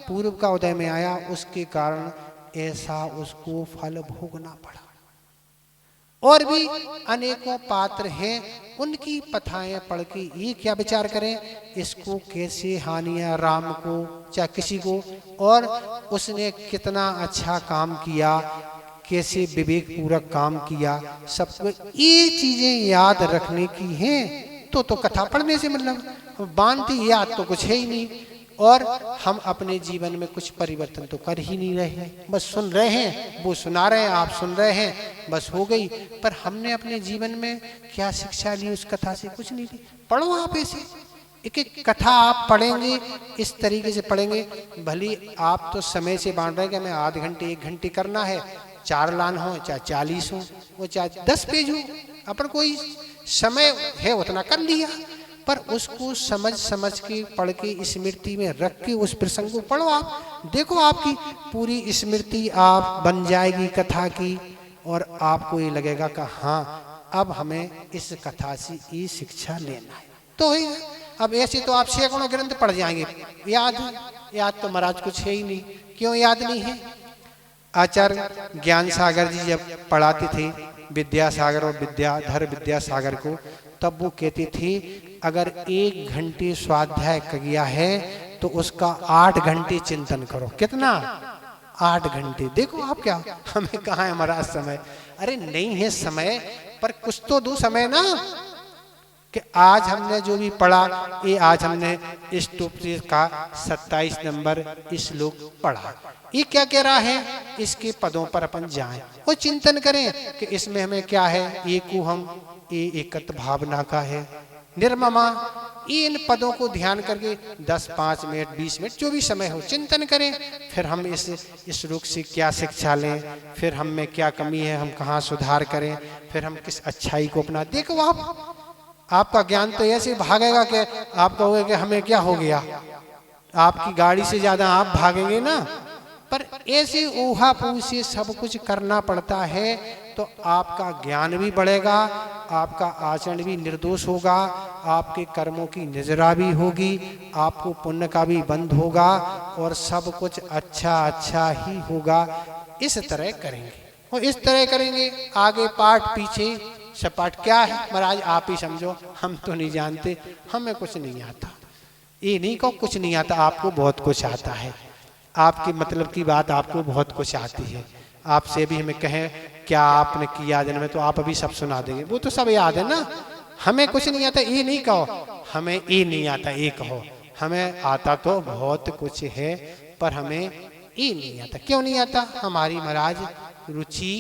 पूर्व का उदय में आया, उसके कारण ऐसा उसको फल भोगना पड़ा। और भी अनेकों पात्र हैं, उनकी कथाएं पढ़ के ये क्या विचार करें, इसको कैसे हानियां राम को चाहे किसी को, और उसने कितना अच्छा काम किया, कैसे विवेक पूर्वक काम किया, सबको ये चीजें याद रखने की हैं। तो कथा पढ़ने से मतलब बांधती याद तो कुछ है ही नहीं। और हम अपने जीवन में कुछ परिवर्तन तो कर ही नहीं रहे हैं, बस सुन रहे हैं, वो सुना रहे हैं, आप सुन रहे हैं, बस हो गई। पर हमने अपने जीवन में क्या शिक्षा ली उस कथा से? कुछ नहीं ली। पढ़ो आप ऐसे, एक एक कथा आप पढ़ेंगे, इस तरीके से पढ़ेंगे। भले आप तो समय से बांट रहे हैं कि हमें आधे घंटे 1 घंटे करना है, 4 लाइन हो चाहे 40 हो, वो चाहे 10 पेज हो, अपन कोई समय है उतना कर लिया, पर उसको समझ समझ के पढ़ के स्मृति में रख के उस प्रसंग को पढ़ो। आप देखो आपकी पूरी स्मृति आप बन जाएगी कथा की, और आपको ये लगेगा कि हाँ अब हमें इस कथा से ये शिक्षा लेना है। तो अब ऐसे तो आप सैकड़ों ग्रंथ पढ़ जाएंगे, याद तो महाराज कुछ है ही नहीं। क्यों याद नहीं है? आचार्य ज्ञान सागर जी जब पढ़ाते थे विद्यासागर और विद्याधर विद्यासागर को, तब वो कहते थे अगर 1 घंटे स्वाध्याय किया है तो उसका 8 घंटे चिंतन करो। कितना? 8 घंटे। देखो आप क्या, हमें कहाँ है हमारा समय? अरे नहीं है समय, पर कुछ तो दो समय ना, कि आज हमने जो भी पढ़ा, ये आज हमने इस टोपी का 27 नंबर श्लोक पढ़ा, ये क्या कह रहा है? इसके पदों पर अपन जाएं और चिंतन करें कि इसमें हमें क्या है। एको हम ये एकत्व भावना का है, निर्ममा, इन पदों को ध्यान करके 10, 5 मिनट 20 मिनट जो भी समय हो चिंतन करें। फिर हम इस श्लोक से क्या शिक्षा लें, फिर हम में क्या कमी है, हम कहाँ सुधार करें, फिर हम किस अच्छाई को अपना। देखो आपका ज्ञान तो ऐसे भागेगा कि आप कहोगे कि हमें क्या हो गया, आपकी गाड़ी से ज्यादा आप भागेंगे ना। पर ऐसे ऊहापोह से सब कुछ करना पड़ता है, तो आपका ज्ञान भी बढ़ेगा, आपका आचरण भी निर्दोष होगा, आपके कर्मों की निजरा भी होगी, आपको पुण्य का भी बंध होगा, और सब कुछ अच्छा अच्छा ही होगा। इस तरह करेंगे, और इस तरह करेंगे। आगे पाठ पीछे सब पाठ क्या है महाराज आप ही समझो, हम तो नहीं जानते, हमें कुछ नहीं आता। ये नहीं को कुछ नहीं आता, आपको बहुत कुछ आता है। आपके मतलब की बात आपको बहुत कुछ आती है। आपसे भी हमें कहें क्या आपने किया जन्म में, तो आप अभी सब सुना देंगे, वो तो सब याद है ना। हमें कुछ नहीं आता ये नहीं कहो, हमें ये नहीं आता ये कहो। हमें आता तो बहुत कुछ है, पर हमें ये नहीं आता। क्यों नहीं आता? हमारी महाराज रुचि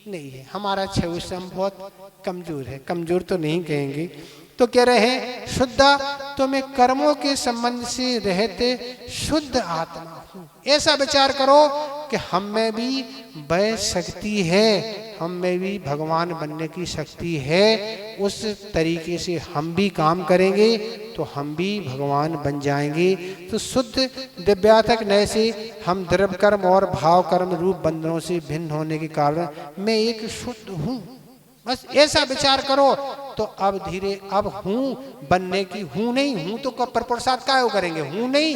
नहीं है, हमारा क्षुषम बहुत कमजोर है। कमजोर तो नहीं कहेंगे, तो कह रहे हैं शुद्ध, तो मैं कर्मों के संबंध से रहते शुद्ध आत्मा हूँ। ऐसा विचार करो कि हम में भी वह शक्ति है, हम में भी भगवान बनने की शक्ति है। उस तरीके से हम भी काम करेंगे तो हम भी भगवान बन जाएंगे। तो शुद्ध दिव्यात्मक नय से हम द्रव्य कर्म और भाव कर्म रूप बंधनों से भिन्न होने के कारण मैं एक शुद्ध हूँ। बस ऐसा विचार करो, तो अब धीरे अब हूँ बनने की, हूँ नहीं, हूँ तो प्रसाद का करेंगे, हूँ नहीं,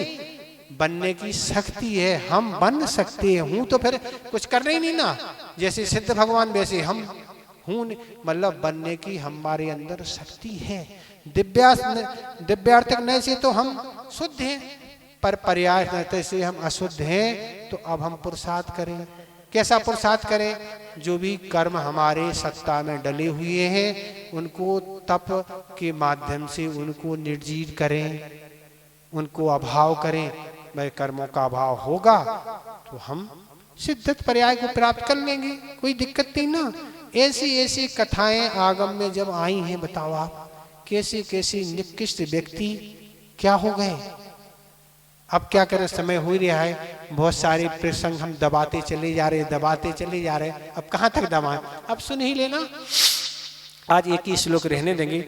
बनने की शक्ति है, हम बन सकते हैं। हूँ तो फिर कुछ करना ही नहीं ना, जैसे सिद्ध भगवान वैसे हम हूँ, मतलब बनने की हमारे अंदर शक्ति है। दिव्यार्थ न से तो हम शुद्ध हैं, पर पर्याय से हम अशुद्ध हैं। तो अब हम पुरुषार्थ करें। कैसा पुरुषार्थ करें? जो भी कर्म हमारे सत्ता में डले हुए हैं उनको तप के माध्यम से उनको निर्जीव करें, उनको अभाव करें। वह कर्मों का अभाव होगा तो हम सिद्धत पर्याय को प्राप्त कर लेंगे, कोई दिक्कत नहीं ना। ऐसी ऐसी कथाएं आगम में जब आई हैं, बताओ आप कैसे कैसे निकृष्ट व्यक्ति क्या हो गए। अब क्या करें, समय हो ही रहा है, बहुत सारे प्रसंग हम दबाते चले जा रहे, दबाते चले जा रहे। अब कहाँ तक दबाएं, अब सुन ही लेना। आज एक ही श्लोक रहने देंगे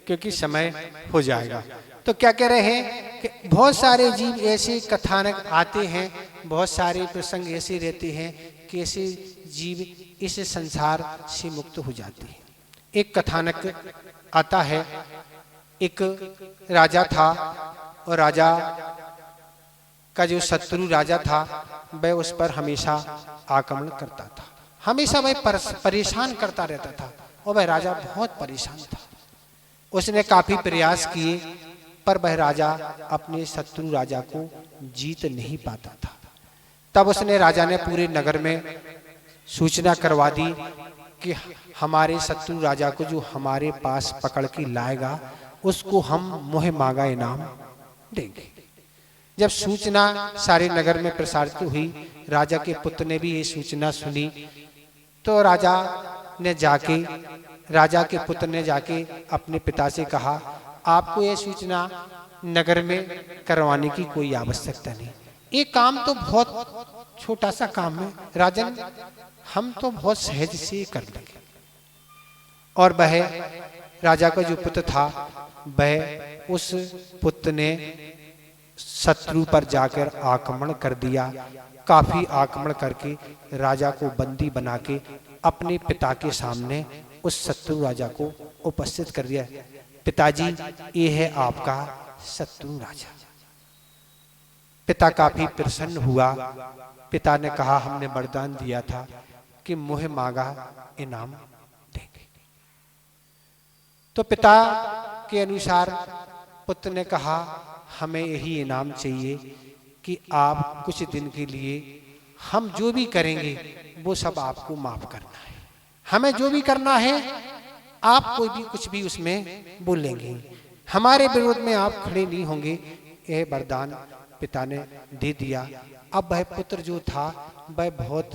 क्योंकि समय हो जाएगा। तो क्या कह रहे हैं कि बहुत सारे जीव ऐसे कथानक आते हैं, बहुत सारे प्रसंग ऐसे रहते हैं कि ऐसे जीव इस संसार से मुक्त हो जाते हैं। एक कथानक आता है, एक राजा था और राजा का जो शत्रु राजा था वह उस पर हमेशा आक्रमण करता था, हमेशा वह परेशान करता रहता था और वह राजा बहुत परेशान था। उसने काफी प्रयास किए पर वह राजा अपने शत्रु राजा को जीत नहीं पाता था। तब उसने राजा ने पूरे नगर में सूचना करवा दी कि हमारे शत्रु राजा को जो हमारे पास पकड़ के लाएगा उसको हम मुँह मांगा इनाम देंगे। जब सूचना सारे नगर में प्रसारित हुई, राजा के पुत्र ने भी ये सूचना सुनी, तो राजा के पुत्र ने जाके अपने पिता से कहा, आपको ये सूचना नगर में करवाने की कोई आवश्यकता नहीं, ये काम तो बहुत छोटा सा काम है राजन, हम तो बहुत सहज से कर लेंगे। और वह राजा का जो पुत्र था वह उस पुत्र ने शत्रु पर जाकर आक्रमण कर दिया। काफी आक्रमण करके राजा को बंदी बना के अपने पिता के सामने उस शत्रु राजा को उपस्थित कर दिया। पिताजी, ये है आपका शत्रु राजा। पिता काफी प्रसन्न हुआ। पिता ने कहा, हमने वरदान दिया था कि मुँह मांगा इनाम देंगे। तो पिता के अनुसार पुत्र ने कहा, हमें यही इनाम चाहिए कि आप कुछ दिन के लिए हम जो भी करेंगे वो सब आपको माफ करना है। हमें जो भी करना है आप कोई भी कुछ भी उसमें बोलेंगे, हमारे विरोध में आप खड़े नहीं होंगे। यह वरदान पिता ने दे दिया। अब वह पुत्र जो था वह बहुत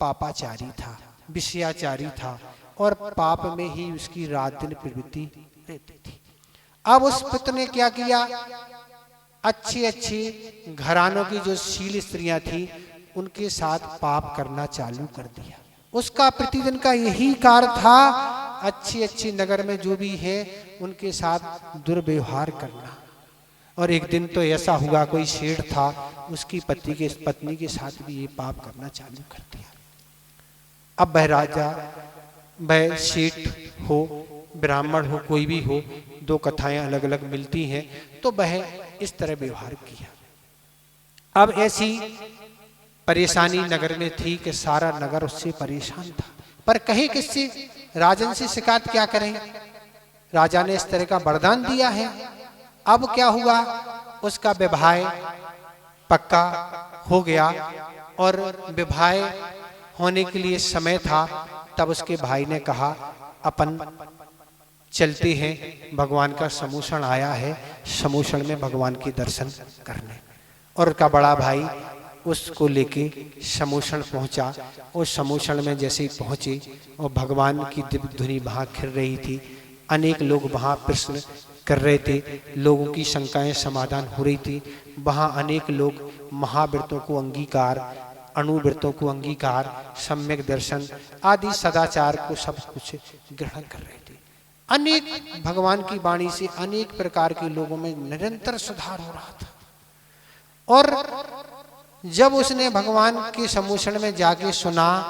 पापाचारी था, विषयाचारी था और पाप में ही उसकी रात दिन प्रवृत्ति रहती थी। अब उस पुत्र ने क्या किया, अच्छी अच्छी घरानों की जो शील स्त्रियां थी उनके साथ पाप करना चालू कर दिया। उसका प्रतिदिन का यही कार्य था, अच्छी अच्छी नगर में जो भी है उनके साथ दुर्व्यवहार करना। और एक दिन तो ऐसा हुआ, कोई सेठ था, उसकी पत्नी के साथ भी ये पाप करना चालू कर दिया। अब वह राजा, वह सेठ हो, ब्राह्मण हो, कोई भी हो, दो कथाएं अलग अलग मिलती हैं, तो वह इस तरह व्यवहार किया। अब ऐसी परेशानी नगर में थी कि सारा नगर उससे परेशान था, पर कहे किससे, राजन से शिकायत क्या करें। राजा ने इस तरह का वरदान दिया है। अब क्या हुआ, उसका विवाह पक्का हो गया और विवाह होने के लिए समय था। तब उसके भाई ने कहा, अपन चलते हैं, भगवान का समूषण आया है, समूषण में भगवान के दर्शन करने। और उसका बड़ा भाई उसको लेके समूषण पहुंचा। और समूषण में जैसे ही पहुंचे और भगवान की दिव्य धुनी वहाँ खिल रही थी, अनेक लोग वहाँ प्रश्न कर रहे थे, लोगों की शंकाएं समाधान हो रही थी। वहाँ अनेक लोग महाव्रतों को अंगीकार, अणुव्रतों को अंगीकार, सम्यक दर्शन आदि सदाचार को सब कुछ ग्रहण कर रहे थे। अनेक भगवान की वाणी से अनेक प्रकार के लोगों में निरंतर सुधार हो रहा था। और जब उसने भगवान के समूषण में जाके सुना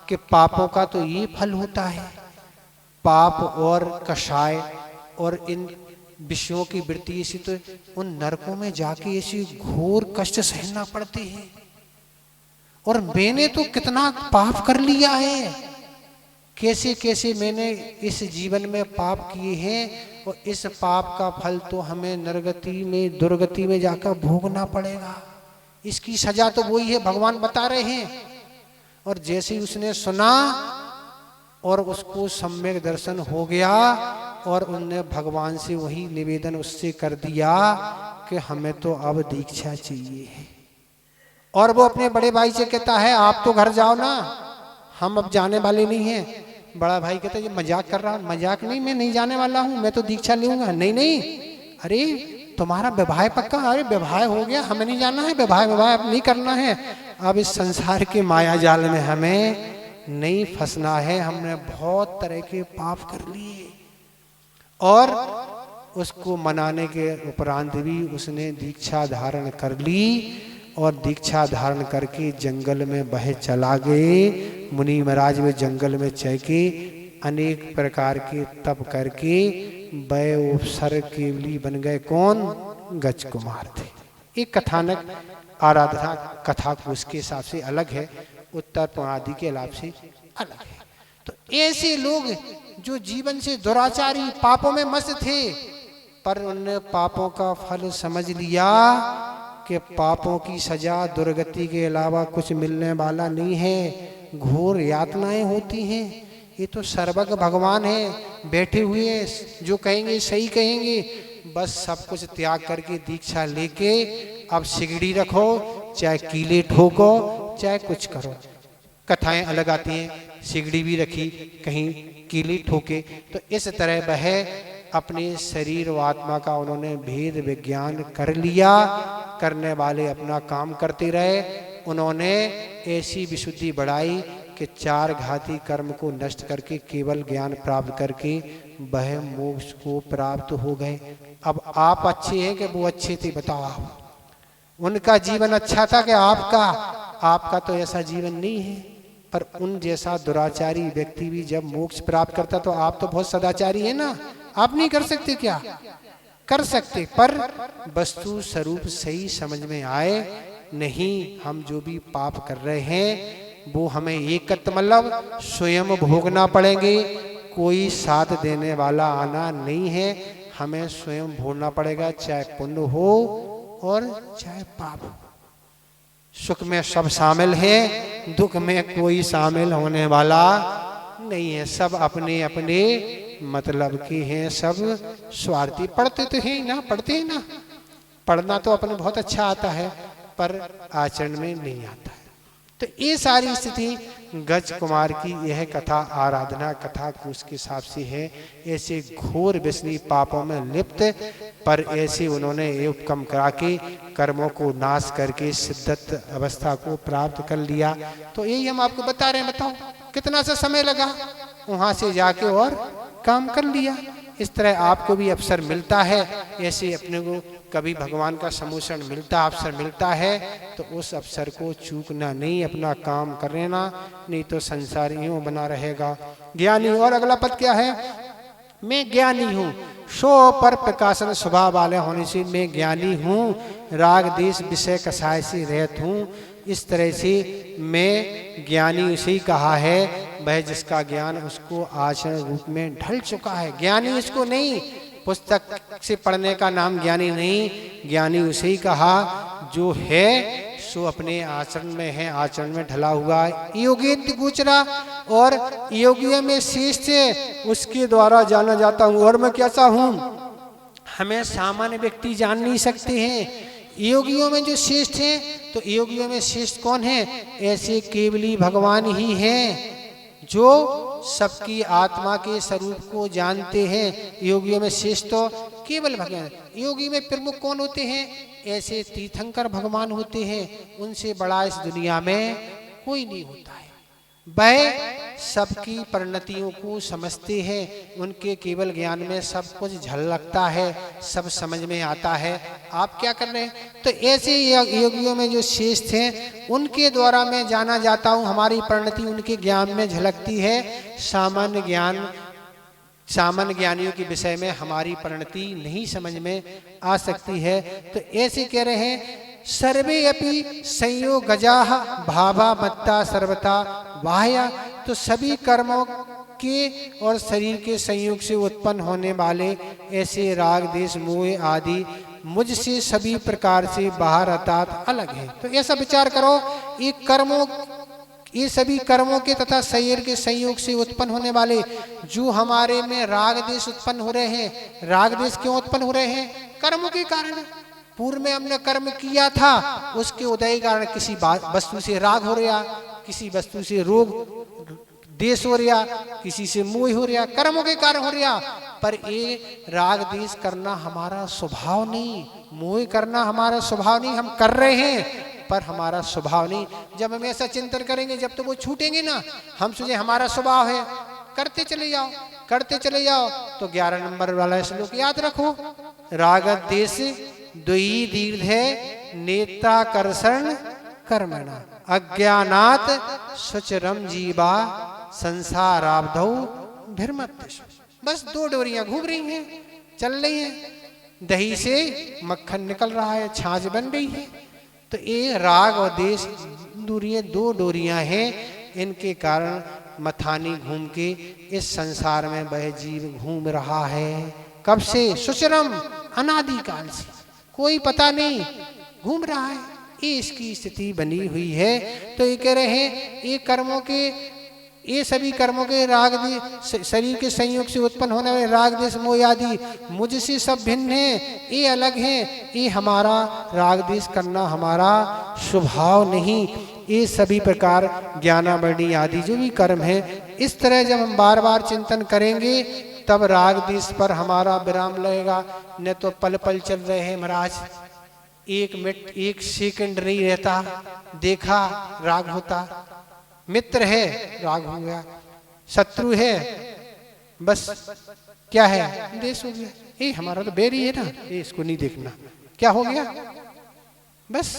कि पापों का तो ये फल होता है, पाप और कषाय और इन विषयों की वृत्ति ऐसी, तो उन नरकों में जाके ऐसी घोर कष्ट सहना पड़ते हैं। और मैंने तो कितना पाप कर लिया है, कैसे कैसे मैंने इस जीवन में पाप किए हैं, और इस पाप का फल तो हमें नरगति में, दुर्गति में जाकर भोगना पड़ेगा। इसकी सजा तो वही है, भगवान बता रहे हैं। और जैसे ही उसने सुना और उसको सम्यक दर्शन हो गया, और उनने भगवान से वही निवेदन उससे कर दिया कि हमें तो अब दीक्षा चाहिए। और वो अपने बड़े भाई से कहता है, आप तो घर जाओ ना, हम अब जाने वाले नहीं हैं। बड़ा भाई कहता है, ये मजाक कर रहा हूँ। मजाक नहीं, मैं नहीं जाने वाला हूँ, मैं तो दीक्षा लूंगा। नहीं नहीं, अरे तुम्हारा विवाह पक्का? अरे विवाह हो गया, हमें नहीं जाना है, विवाह अब नहीं करना है। अब इस संसार के माया जाल में हमें नहीं फंसना है, हमने बहुत तरह के पाप कर लिए। और उसको मनाने के उपरांत भी उसने दीक्षा धारण कर ली, और दीक्षा धारण करके जंगल में बहे चला गए। मुनि महाराज में जंगल में चहके अनेक प्रकार के तप करके वह उपसर्ग केवली बन गए। कौन? गज कुमार थे। एक कथानक आराधना कथा को उसके हिसाब से अलग है, उत्तर पुरादि के लाभ से अलग है। तो ऐसे लोग जो जीवन से दुराचारी पापों में मस्त थे, पर उनने पापों का फल समझ लिया कि पापों की सजा दुर्गति के अलावा कुछ मिलने वाला नहीं है, घोर यातनाएं होती हैं। ये तो सर्वज्ञ भगवान है, बैठे हुए हैं, जो कहेंगे सही कहेंगे। बस सब कुछ त्याग करके दीक्षा लेके अब सिगड़ी रखो, चाहे कीले ठोको, चाहे कुछ करो। कथाएं अलग आती हैं, सिगड़ी भी रखी, कहीं कीले ठोके। तो इस तरह वह अपने शरीर व आत्मा का उन्होंने भेद विज्ञान कर लिया। करने वाले अपना काम करते रहे। उन्होंने ऐसी विशुद्धि बढ़ाई कि 4 घाती कर्म को नष्ट करके केवल ज्ञान प्राप्त करके वह मोक्ष को प्राप्त हो गए। अब आप अच्छे हैं कि वो अच्छे थे? बताओ आप। उनका जीवन अच्छा था कि आपका? आपका तो ऐसा जीवन नहीं है। पर उन जैसा दुराचारी व्यक्ति भी जब मोक्ष प्राप्त करता, तो आप तो बहुत सदाचारी है ना, आप नहीं कर सकते क्या? कर सकते, पर वस्तु स्वरूप सही समझ में आए नहीं। हम जो भी पाप कर रहे हैं वो हमें एक मतलब स्वयं भोगना पड़ेंगे, कोई साथ देने वाला आना नहीं है। हमें स्वयं भोगना पड़ेगा, चाहे पुण्य हो और चाहे पाप हो। सुख में सब शामिल है, दुख में कोई शामिल होने वाला नहीं है। सब अपने अपने मतलब के हैं, सब स्वार्थी। पढ़ते तो हैं ना, पढ़ते हैं ना, पढ़ना तो अपने बहुत अच्छा आता है, पर आचरण में नहीं आता है। तो ये सारी स्थिति गज कुमार की यह कथा आराधना कथा को उसके हिसाब से है। ऐसे घोर व्यसनी पापों में लिप्त, पर ऐसे उन्होंने ये उपक्रम करा के कर्मों को नाश करके सिद्धत अवस्था को प्राप्त कर लिया। तो यही हम आपको बता रहे हैं। बताओ कितना सा समय लगा, वहां से जाके और काम कर लिया। इस तरह आपको भी अवसर मिलता है, ऐसे अपने को कभी भगवान का सम्मोहन मिलता, अवसर मिलता है, तो उस अवसर को चूकना नहीं, अपना काम कर लेना, नहीं तो संसार यूं बना रहेगा। ज्ञानी, और अगला पद क्या है? मैं ज्ञानी हूँ, सो पर प्रकाशन स्वभाव वाले होने से मैं ज्ञानी हूँ, राग देश विषय कसाय से रहत हूँ। इस तरह से मैं ज्ञानी उसे ही कहा है, वह जिसका ज्ञान उसको आचरण रूप में ढल चुका है। ज्ञानी उसको नहीं, पुस्तक से पढ़ने का नाम ज्ञानी नहीं, ज्ञानी उसे ही कहा जो है सो अपने आचरण में है, आचरण में ढला हुआ है। योगेन्द्र गोचरा, और योगियों में श्रेष्ठ उसके द्वारा जाना जाता हूँ। और मैं कैसा हूँ हमें सामान्य व्यक्ति जान नहीं सकते हैं। योगियों में जो श्रेष्ठ हैं, तो योगियों में श्रेष्ठ कौन है? ऐसे केवली भगवान ही हैं जो सबकी आत्मा के स्वरूप को जानते हैं। योगियों में श्रेष्ठ तो केवल भगवान। योगी में प्रमुख कौन होते हैं? ऐसे तीर्थंकर भगवान होते हैं। उनसे बड़ा इस दुनिया में कोई नहीं होता है। वह सबकी परिणतियों को समझते हैं, उनके केवल ज्ञान में सब कुछ झलकता है, सब समझ में आता है। आप क्या कर रहे हैं? तो ऐसे योगियों में जो श्रेष्ठ हैं उनके द्वारा मैं जाना जाता हूँ, हमारी परिणति उनके ज्ञान में झलकती है। सामान्य ज्ञान सामान्य ज्ञानियों के विषय में हमारी परिणति नहीं समझ में आ सकती है। तो ऐसे कह रहे हैं सर्वे अपि संयोगजाः भावा मत्ता सर्वथा बाह्या। तो सभी कर्मों के और शरीर के संयोग से उत्पन्न होने वाले ऐसे राग देश मोह आदि मुझसे सभी प्रकार से बाहर अर्थात अलग है। तो ऐसा विचार करो, ये सभी कर्मों के तथा शरीर के संयोग से उत्पन्न होने वाले जो हमारे में राग देश उत्पन्न हो रहे हैं, राग देश क्यों उत्पन्न हो रहे हैं? कर्मों के कारण। पूर्व में हमने कर्म किया था, उसके उदय के कारण किसी वस्तु से राग हो रहा, किसी वस्तु से रोग देश हो रहा, किसी से मोह हो रहा, कर्मों के कारण हो रहा। पर ये राग देश करना हमारा स्वभाव नहीं, मोह करना हमारा स्वभाव नहीं। हम कर रहे हैं पर हमारा स्वभाव नहीं। जब हम ऐसा चिंतन करेंगे, जब तो वो छूटेंगे ना, हम सोचे हमारा स्वभाव है, करते चले जाओ, करते चले जाओ। तो 11 नंबर वाला श्लोक याद रखो, राग देश द्वयी दीर्घ है नेत्राकर्षण कर्मणा अज्ञानात सुचरम जीवा संसाराब्धौ भ्रमत्यसु। बस 2 डोरियां घूम रही हैं, चल रही हैं, दही से मक्खन निकल रहा है, छाछ बन रही है। तो ये राग और देश दूरियां 2 डोरियां हैं, इनके कारण मथानी घूम के इस संसार में वह जीव घूम रहा है। कब से? सुचरम, अनादि काल से, कोई पता नहीं, घूम रहा है, ये इसकी स्थिति बनी हुई है। तो ये कह रहे हैं ये सभी कर्मों के राग शरीर के संयोग से उत्पन्न होने वाले राग देश मोह आदि मुझसे सब भिन्न हैं, ये अलग हैं, ये हमारा राग देश करना हमारा स्वभाव नहीं। ये सभी प्रकार ज्ञानावरणी आदि जो भी कर्म है, इस तरह जब हम बार बार चिंतन करेंगे तब राग देश पर हमारा विराम लगेगा। न तो पल पल चल रहे हैं महाराज, 1 मिनट 1 सेकंड नहीं रहता, देखा राग होता, मित्र है राग हो गया, शत्रु है बस क्या है देश हो गया, ये हमारा तो बैरी है ना, ये इसको नहीं देखना, क्या हो गया बस।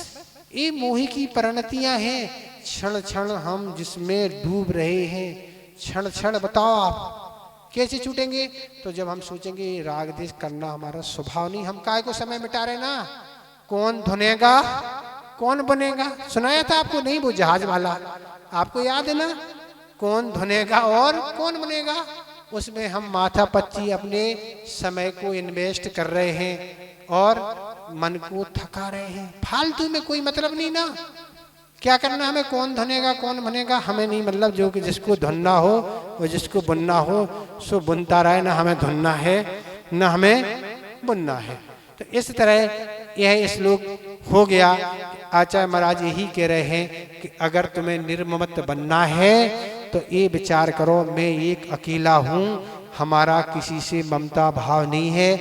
ये मोह की परिणतियां हैं, क्षण क्षण हम जिसमें डूब रहे हैं, क्षण क्षण बताओ आप कैसे छूटेंगे? तो जब हम सोचेंगे राग देश करना हमारा स्वभाव नहीं, हम काय को समय मिटा रहे ना, कौन धुनेगा कौन बनेगा, सुनाया था आपको नहीं वो जहाज वाला, आपको याद है ना, कौन धुनेगा और कौन बनेगा। उसमें हम माथा पच्ची अपने समय को इन्वेस्ट कर रहे हैं और मन को थका रहे हैं, फालतू में कोई मतलब नहीं ना। क्या करना हमें, कौन धुनेगा कौन बनेगा हमें नहीं, मतलब जो कि जिसको धुनना हो और जिसको बुनना हो सो बुनता रहे, ना हमें धुनना है ना हमें बुनना है। तो इस तरह यह श्लोक हो गया। आचार्य महाराज यही कह रहे हैं कि अगर तुम्हें निर्ममत बनना है तो ये विचार करो, मैं एक अकेला हूँ, हमारा किसी से ममता भाव नहीं है,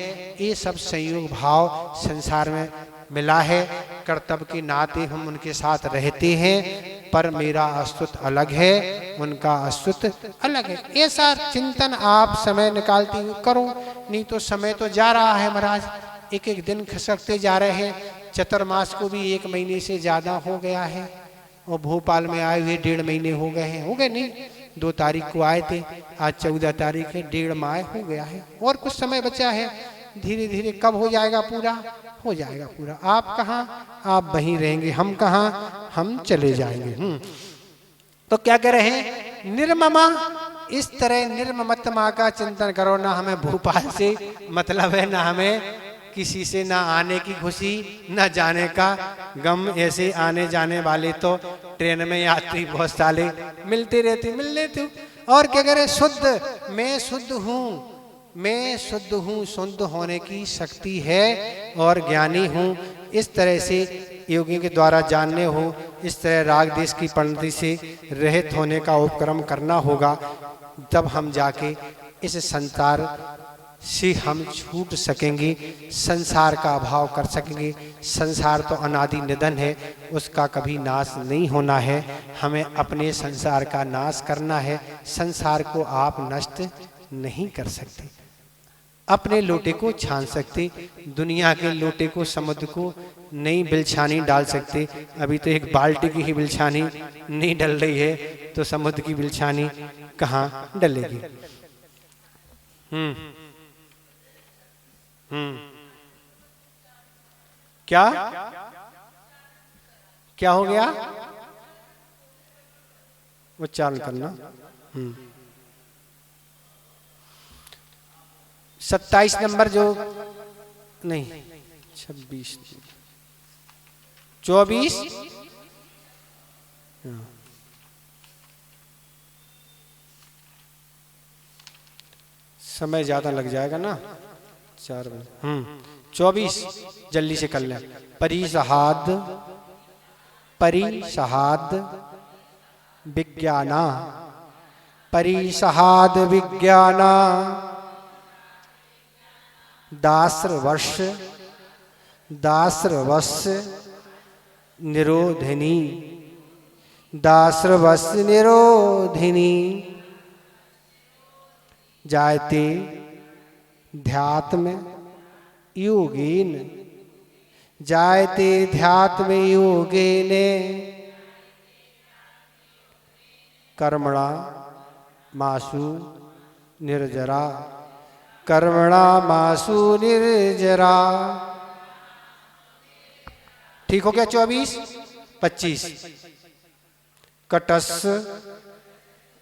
ये सब संयोग भाव संसार में मिला है, कर्तव्य के नाते हम उनके साथ रहते हैं, पर मेरा अस्तित्व अलग है, उनका अस्तित्व अलग है। ऐसा चिंतन आप समय निकालते हुए करो, नहीं तो समय तो जा रहा है महाराज, एक एक दिन खसकते जा रहे हैं। चतुर्मास को भी 1 महीने से ज्यादा हो गया है, और भोपाल में आए हुए 1.5 महीने हो गए हैं, हो गए नहीं, 2 तारीख को आए थे, आज 14 तारीख है, 1.5 माह हो गया है, और कुछ समय बचा है, धीरे धीरे कब हो जाएगा पूरा, हो जाएगा पूरा। आप कहाँ, आप वहीं रहेंगे, हम कहाँ, हम चले जाएंगे। तो क्या कह रहे हैं, निर्ममा, इस तरह निर्ममत्मा का चिंतन करो, ना हमें भोपाल से मतलब है, ना हमें किसी से ना आने की खुशी ना जाने का गम। ऐसे आने जाने वाले तो ट्रेन में यात्री बहुत सारे मिलते रहते, मिल लेते। और क्या कह रहे, शुद्ध, मैं शुद्ध हूँ, मैं शुद्ध हूँ, शुद्ध होने की शक्ति है और ज्ञानी हूँ। इस तरह से योगी के द्वारा जानने हो, इस तरह राग देश की परिणति से रहित होने का उपक्रम करना होगा, तब हम जाके इस संसार से हम छूट सकेंगे, संसार का अभाव कर सकेंगे। संसार तो अनादि निधन है, उसका कभी नाश नहीं होना है, हमें अपने संसार का नाश करना है। संसार को आप नष्ट नहीं कर सकते, अपने लोटे को छान सकते, दुनिया के लोटे को, समुद्र को नई बिलछानी डाल सकते। अभी तो एक बाल्टी की ही बिलछानी नहीं डल रही है, तो समुद्र की बिलछानी कहाँ डलेगी। क्या क्या हो गया? उच्चारण करना। 27 नंबर जो नहीं 26 24 समय ज्यादा लग जाएगा ना 4 बजे। 24 जल्दी से कर लें। परिसहाद विज्ञाना परिसहाद विज्ञाना दास्रवश निरोधिनी जायते ध्यात्म योगेन कर्मणा मासु निर्जरा ठीक हो गया? 24 25 कटस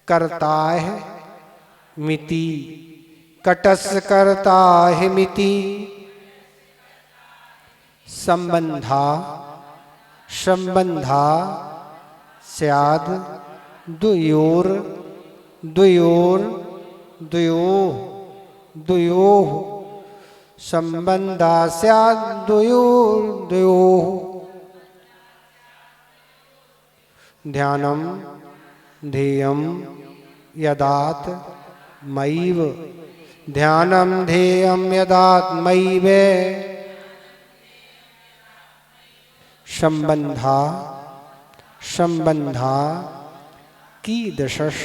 करता है मिति संबंधा स्याद द्वयोः संबंधा स्याद द्वयोः ध्यानं ध्येयं यदात्मैव संबंधा कीदृशस्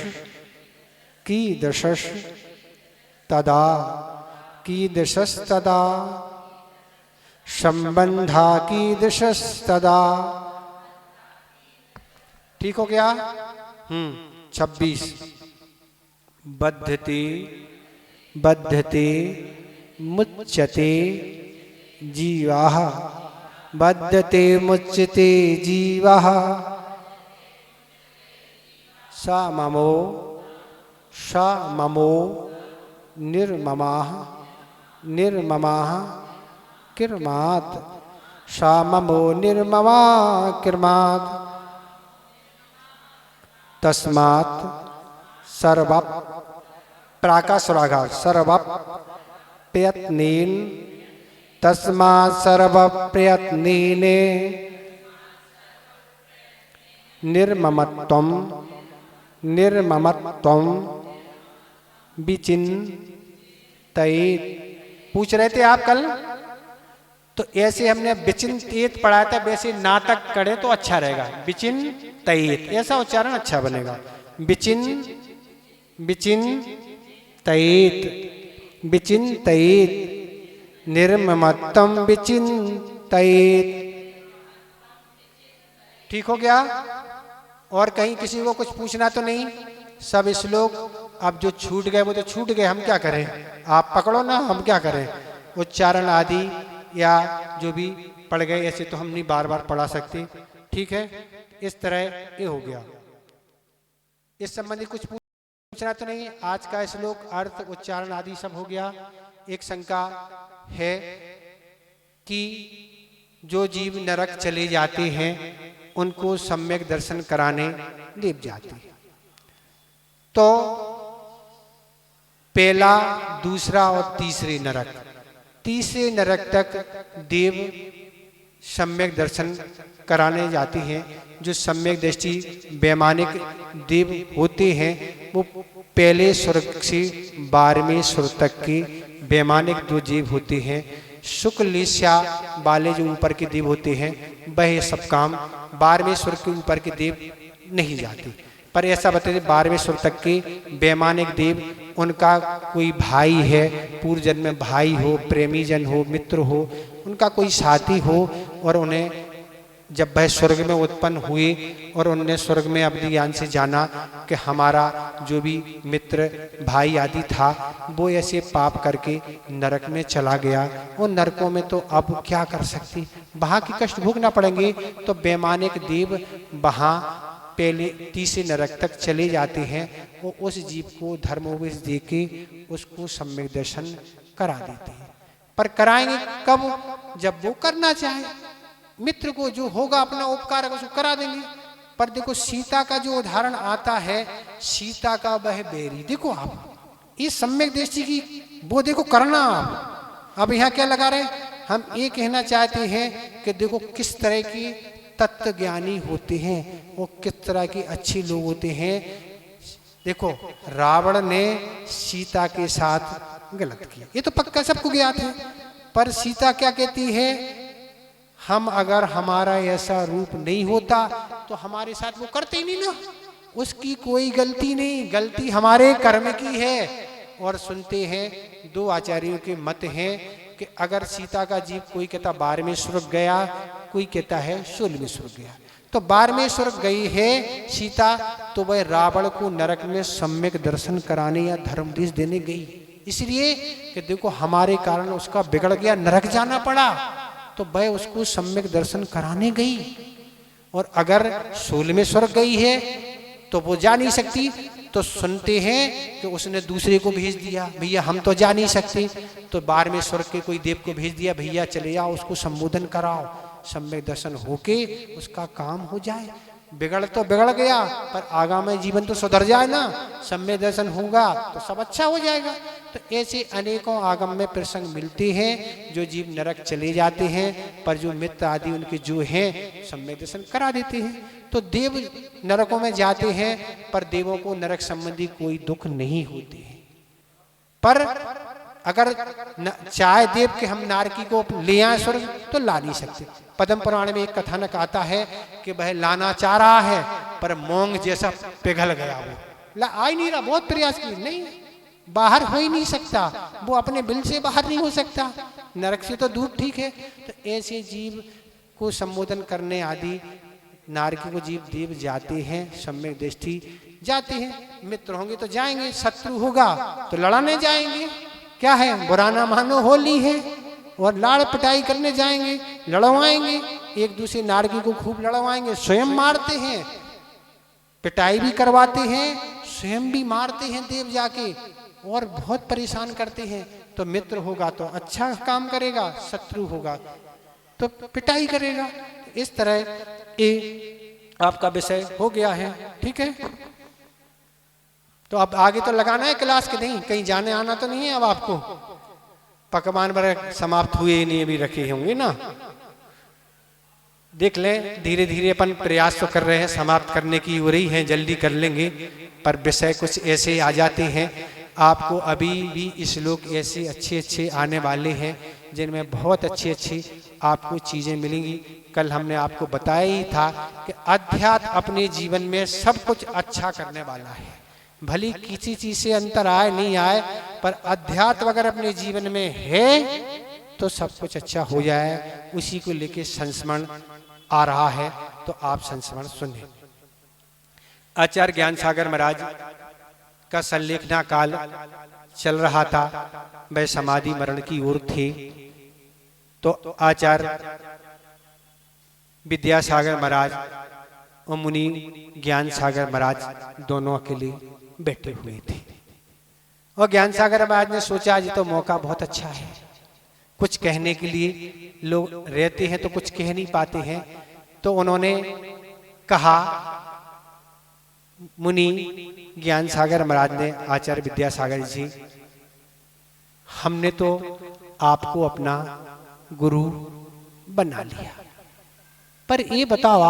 तदा संबंधा कीदृशस्तदा। ठीक हो गया? 26 बद्धते मुच्यते जीवाः सा ममो निर्ममाः किर्मात् सा ममो निर्ममा किर्मात् तस्मात् सर्व प्राकाशराघात सर्वप्रयत्नेन तस्मात् सर्वप्रयत्नेन निर्ममत्वं विचिन्तयेत्। पूछ रहे थे आप कल, तो ऐसे हमने विचिन्तयेत् पढ़ा था, वैसे नाटक करे तो अच्छा रहेगा। विचिन्तयेत् ऐसा उच्चारण अच्छा बनेगा। विचिन्तयेत् निर्ममत्वं विचिन्तयेत्। ठीक हो गया? और कहीं किसी को कुछ पूछना तो नहीं? सब श्लोक अब जो छूट गए वो तो छूट गए, हम क्या करें? आप पकड़ो ना, हम क्या करें? उच्चारण आदि या जो भी पढ़ गए ऐसे तो हम नहीं बार बार पढ़ा सकते। ठीक है, इस तरह ये हो गया। इस संबंधी कुछ पूछना तो नहीं? आज का श्लोक अर्थ उच्चारण आदि सब हो गया। एक शंका है कि जो जीव नरक चले जाते हैं उनको सम्यक दर्शन कराने देव जाते हैं, तो पहला, दूसरा और तीसरे नरक तक देव सम्यक दर्शन कराने जाते हैं। जो सम्यक दृष्टि वैमानिक देव होते हैं वो पहले स्वर्ग से 12वें स्वर्ग तक के वैमानिक जो जीव होते हैं, शुक्लेशा वाले जो ऊपर के देव होते हैं, वह सब काम 12वें स्वर्ग के ऊपर के देव नहीं जाते। पर ऐसा बताते 12वें स्वर्ग तक के वैमानिक देव, उनका कोई भाई है, पूर्व जन्म में भाई हो, प्रेमी जन हो, मित्र हो, उनका कोई साथी हो और उन्हें जब वह स्वर्ग में उत्पन्न हुए और उनने स्वर्ग में अपने ज्ञान से जाना कि हमारा जो भी मित्र भाई आदि था वो ऐसे पाप करके नरक में चला गया, और नरकों में तो अब क्या कर सकती, वहाँ की कष्ट भोगना पड़ेंगे। तो वैमानिक देव वहाँ पहले तीसरे नरक तक चले जाते हैं और उस जीव को धर्मोपदेश दे के उसको सम्यक दर्शन करा देते हैं। पर कराएंगे कब, जब वो करना चाहे। मित्र को जो होगा अपना उपकार उसको करा देंगे। पर देखो सीता का जो उदाहरण आता है, सीता का वह बैरी, देखो आप ये सम्यक दृष्टि की वो देखो करना आप। अब यहाँ क्या लगा रहे, हम ये कहना चाहते हैं कि देखो किस तरह की तत्व ज्ञानी होते हैं और किस तरह के अच्छे लोग होते हैं। देखो रावण ने सीता के साथ गलत किया, ये तो पक्का सबको ज्ञात है। पर सीता क्या कहती है, हम अगर हमारा ऐसा रूप नहीं होता तो हमारे साथ वो करते ही नहीं ना, उसकी कोई गलती नहीं, गलती हमारे कर्म की है। और सुनते हैं दो आचार्यों के मत हैं कि अगर सीता का जीव कोई कहता 12वें स्वर्ग गया, कोई कहता है 16वें स्वर्ग गया। तो 12वें स्वर्ग गई है सीता, तो वह रावण को नरक में सम्यक दर्शन कराने या धर्मोपदेश देने गई, इसलिए कि देखो हमारे कारण उसका बिगड़ गया, नरक जाना पड़ा, तो वह उसको सम्यक दर्शन कराने गई। और अगर 16वें स्वर्ग गई है तो वो जा नहीं सकती, तो सुनते हैं कि उसने दूसरे को भेज दिया, भैया हम तो जा नहीं सकते, तो 12वें स्वर्ग के कोई देव को भेज दिया, भैया चले जाओ उसको संबोधन कराओ, सम्यक दर्शन होके उसका काम हो जाए। बिगड़ तो बिगड़ गया पर आगामी जीवन तो सुधर जाए ना, सम्यक दर्शन होगा तो सब अच्छा हो जाएगा। तो ऐसे अनेकों आगम में प्रसंग मिलते हैं जो जीव नरक चले जाते हैं, पर जो मित्र आदि उनके जो हैं सम्यक दर्शन करा देते हैं। तो देव नरकों में जाते हैं पर देवों को नरक संबंधी कोई दुख नहीं होते हैं। पर अगर चाहे देव के हम नारकी को ले आए स्वर्ग तो ला नहीं सकते। पद्म पुराण में एक कथानक आता है कि वह लाना चाह रहा है पर मोंग जैसा पिघल गया, वो आ ही नहीं रहा, बहुत प्रयास किए, नहीं बाहर हो ही नहीं सकता, वो अपने बिल से बाहर नहीं हो सकता, नरक से तो दूर ठीक है। तो ऐसे जीव को संबोधन करने आदि नारकी को जीव देव जाते हैं, सम्यक दृष्टि जाते हैं। मित्र होंगे तो जाएंगे, शत्रु होगा तो लड़ाने जाएंगे, क्या है बुरा ना मानो होली है, और लाड़ पिटाई करने जाएंगे, लड़वाएंगे एक दूसरे, नारकी को खूब लड़वाएंगे, स्वयं मारते हैं, पिटाई भी करवाते हैं, स्वयं भी मारते हैं देव जाके, और बहुत परेशान करते हैं। तो मित्र होगा तो अच्छा काम करेगा, शत्रु होगा तो पिटाई करेगा। इस तरह ये आपका विषय हो गया है, ठीक है। तो अब आगे तो लगाना है क्लास के, नहीं कहीं जाने आना तो नहीं है अब आपको, पकवान वगैरह समाप्त हुए नहीं अभी रखे होंगे ना, देख लें धीरे धीरे अपन प्रयास तो कर रहे हैं, समाप्त करने की हो रही है, जल्दी कर लेंगे। पर विषय कुछ ऐसे आ जाते हैं, आपको अभी भी श्लोक ऐसे अच्छे अच्छे आने वाले हैं जिनमें बहुत अच्छी अच्छी आपको चीजें मिलेंगी। कल हमने आपको बताया ही था कि अध्यात्म अपने जीवन में सब कुछ अच्छा करने वाला है, भली किसी चीज से अंतर आए नहीं आए, पर अध्यात्म अगर अपने जीवन में है तो सब कुछ अच्छा हो जाए। उसी को लेके संस्मरण आ रहा है, तो आप संस्मरण सुने। आचार्य ज्ञान सागर महाराज का संलेखना काल चल रहा था, वह समाधि मरण की ओर थे। तो आचार्य विद्यासागर महाराज और मुनि ज्ञान सागर महाराज दोनों अकेले बैठे हुए थे। और ज्ञान सागर महाराज ने सोचा आज तो मौका बहुत अच्छा है, कुछ कहने के लिए लोग रहते हैं तो कुछ कह नहीं पाते हैं। तो उन्होंने कहा, मुनि ज्ञान सागर महाराज ने, आचार्य विद्यासागर जी, हमने तो आपको अपना गुरु बना लिया, पर ये बताओ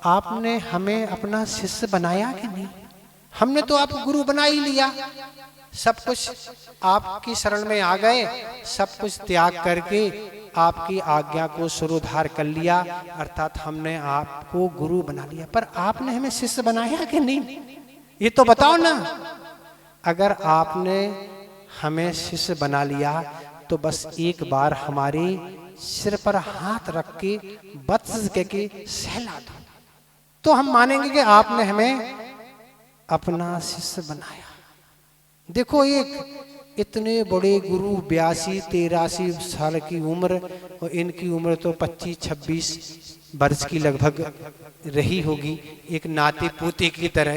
आपने हमें अपना शिष्य बनाया कि नहीं? हमने तो आपको गुरु बना ही लिया, सब कुछ आपकी शरण में आ गए, सब कुछ त्याग करके आपकी आज्ञा को सुरोधार कर लिया, अर्थात हमने आपको गुरु बना लिया, पर आपने हमें शिष्य बनाया कि नहीं? ये तो बताओ ना। अगर आपने हमें शिष्य बना लिया तो बस एक बार हमारे सिर पर हाथ रख के वत्स कह के सहला दो, तो हम मानेंगे कि आपने हमें अपना शिष्य बनाया। देखो एक इतने बड़े गुरु 82-83 साल की उम्र, और इनकी उम्र तो 25-26 वर्ष की लगभग रही होगी, एक नाते पोते की तरह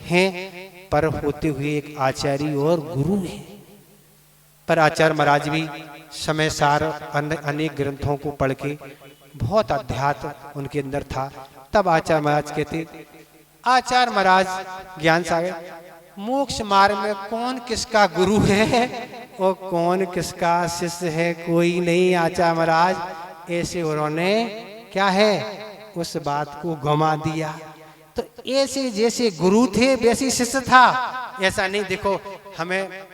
हैं, पर होते हुए एक आचार्य और गुरु हैं। पर आचार्य महाराज भी समय सार अनेक ग्रंथों को पढ़ के बहुत अध्यात्म उनके अंदर था। तब आचार्य महाराज कहते, आचार्य महाराज ज्ञान सागर, मोक्ष मार्ग में कौन किसका गुरु है और कौन किसका शिष्य है, कोई नहीं आचार्य महाराज। ऐसे उन्होंने क्या है उस बात को गमा दिया। तो ऐसे जैसे गुरु थे वैसे शिष्य था, ऐसा नहीं। देखो हमें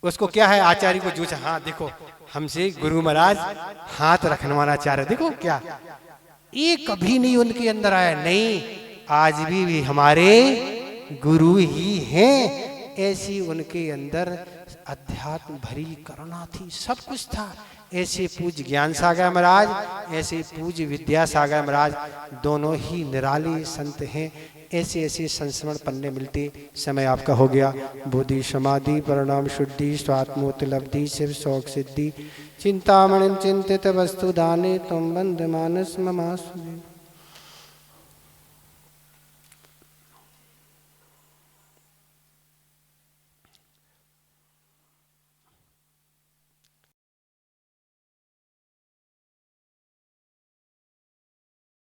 उसको क्या है आचार्य को जूझा, हाँ देखो हमसे गुरु महाराज हाथ रखने वाला आचार्य, देखो क्या ये कभी नहीं उनके अंदर आया। नहीं, आज भी हमारे गुरु ही हैं। ऐसी उनके अंदर अध्यात्म भरी करुणा थी, सब कुछ था। ऐसे पूज्य ज्ञान सागर महाराज, ऐसे पूज्य विद्या सागर महाराज, दोनों ही निराले संत हैं। ऐसे ऐसे संस्मरण पन्ने मिलते। समय आपका हो गया। बुद्धि समाधि परिणाम शुद्धि स्वात्मोपलब्धि शिव शौक सिद्धि चिंतामणि चिंतित वस्तु दाने तुम बंद मानस ममासु।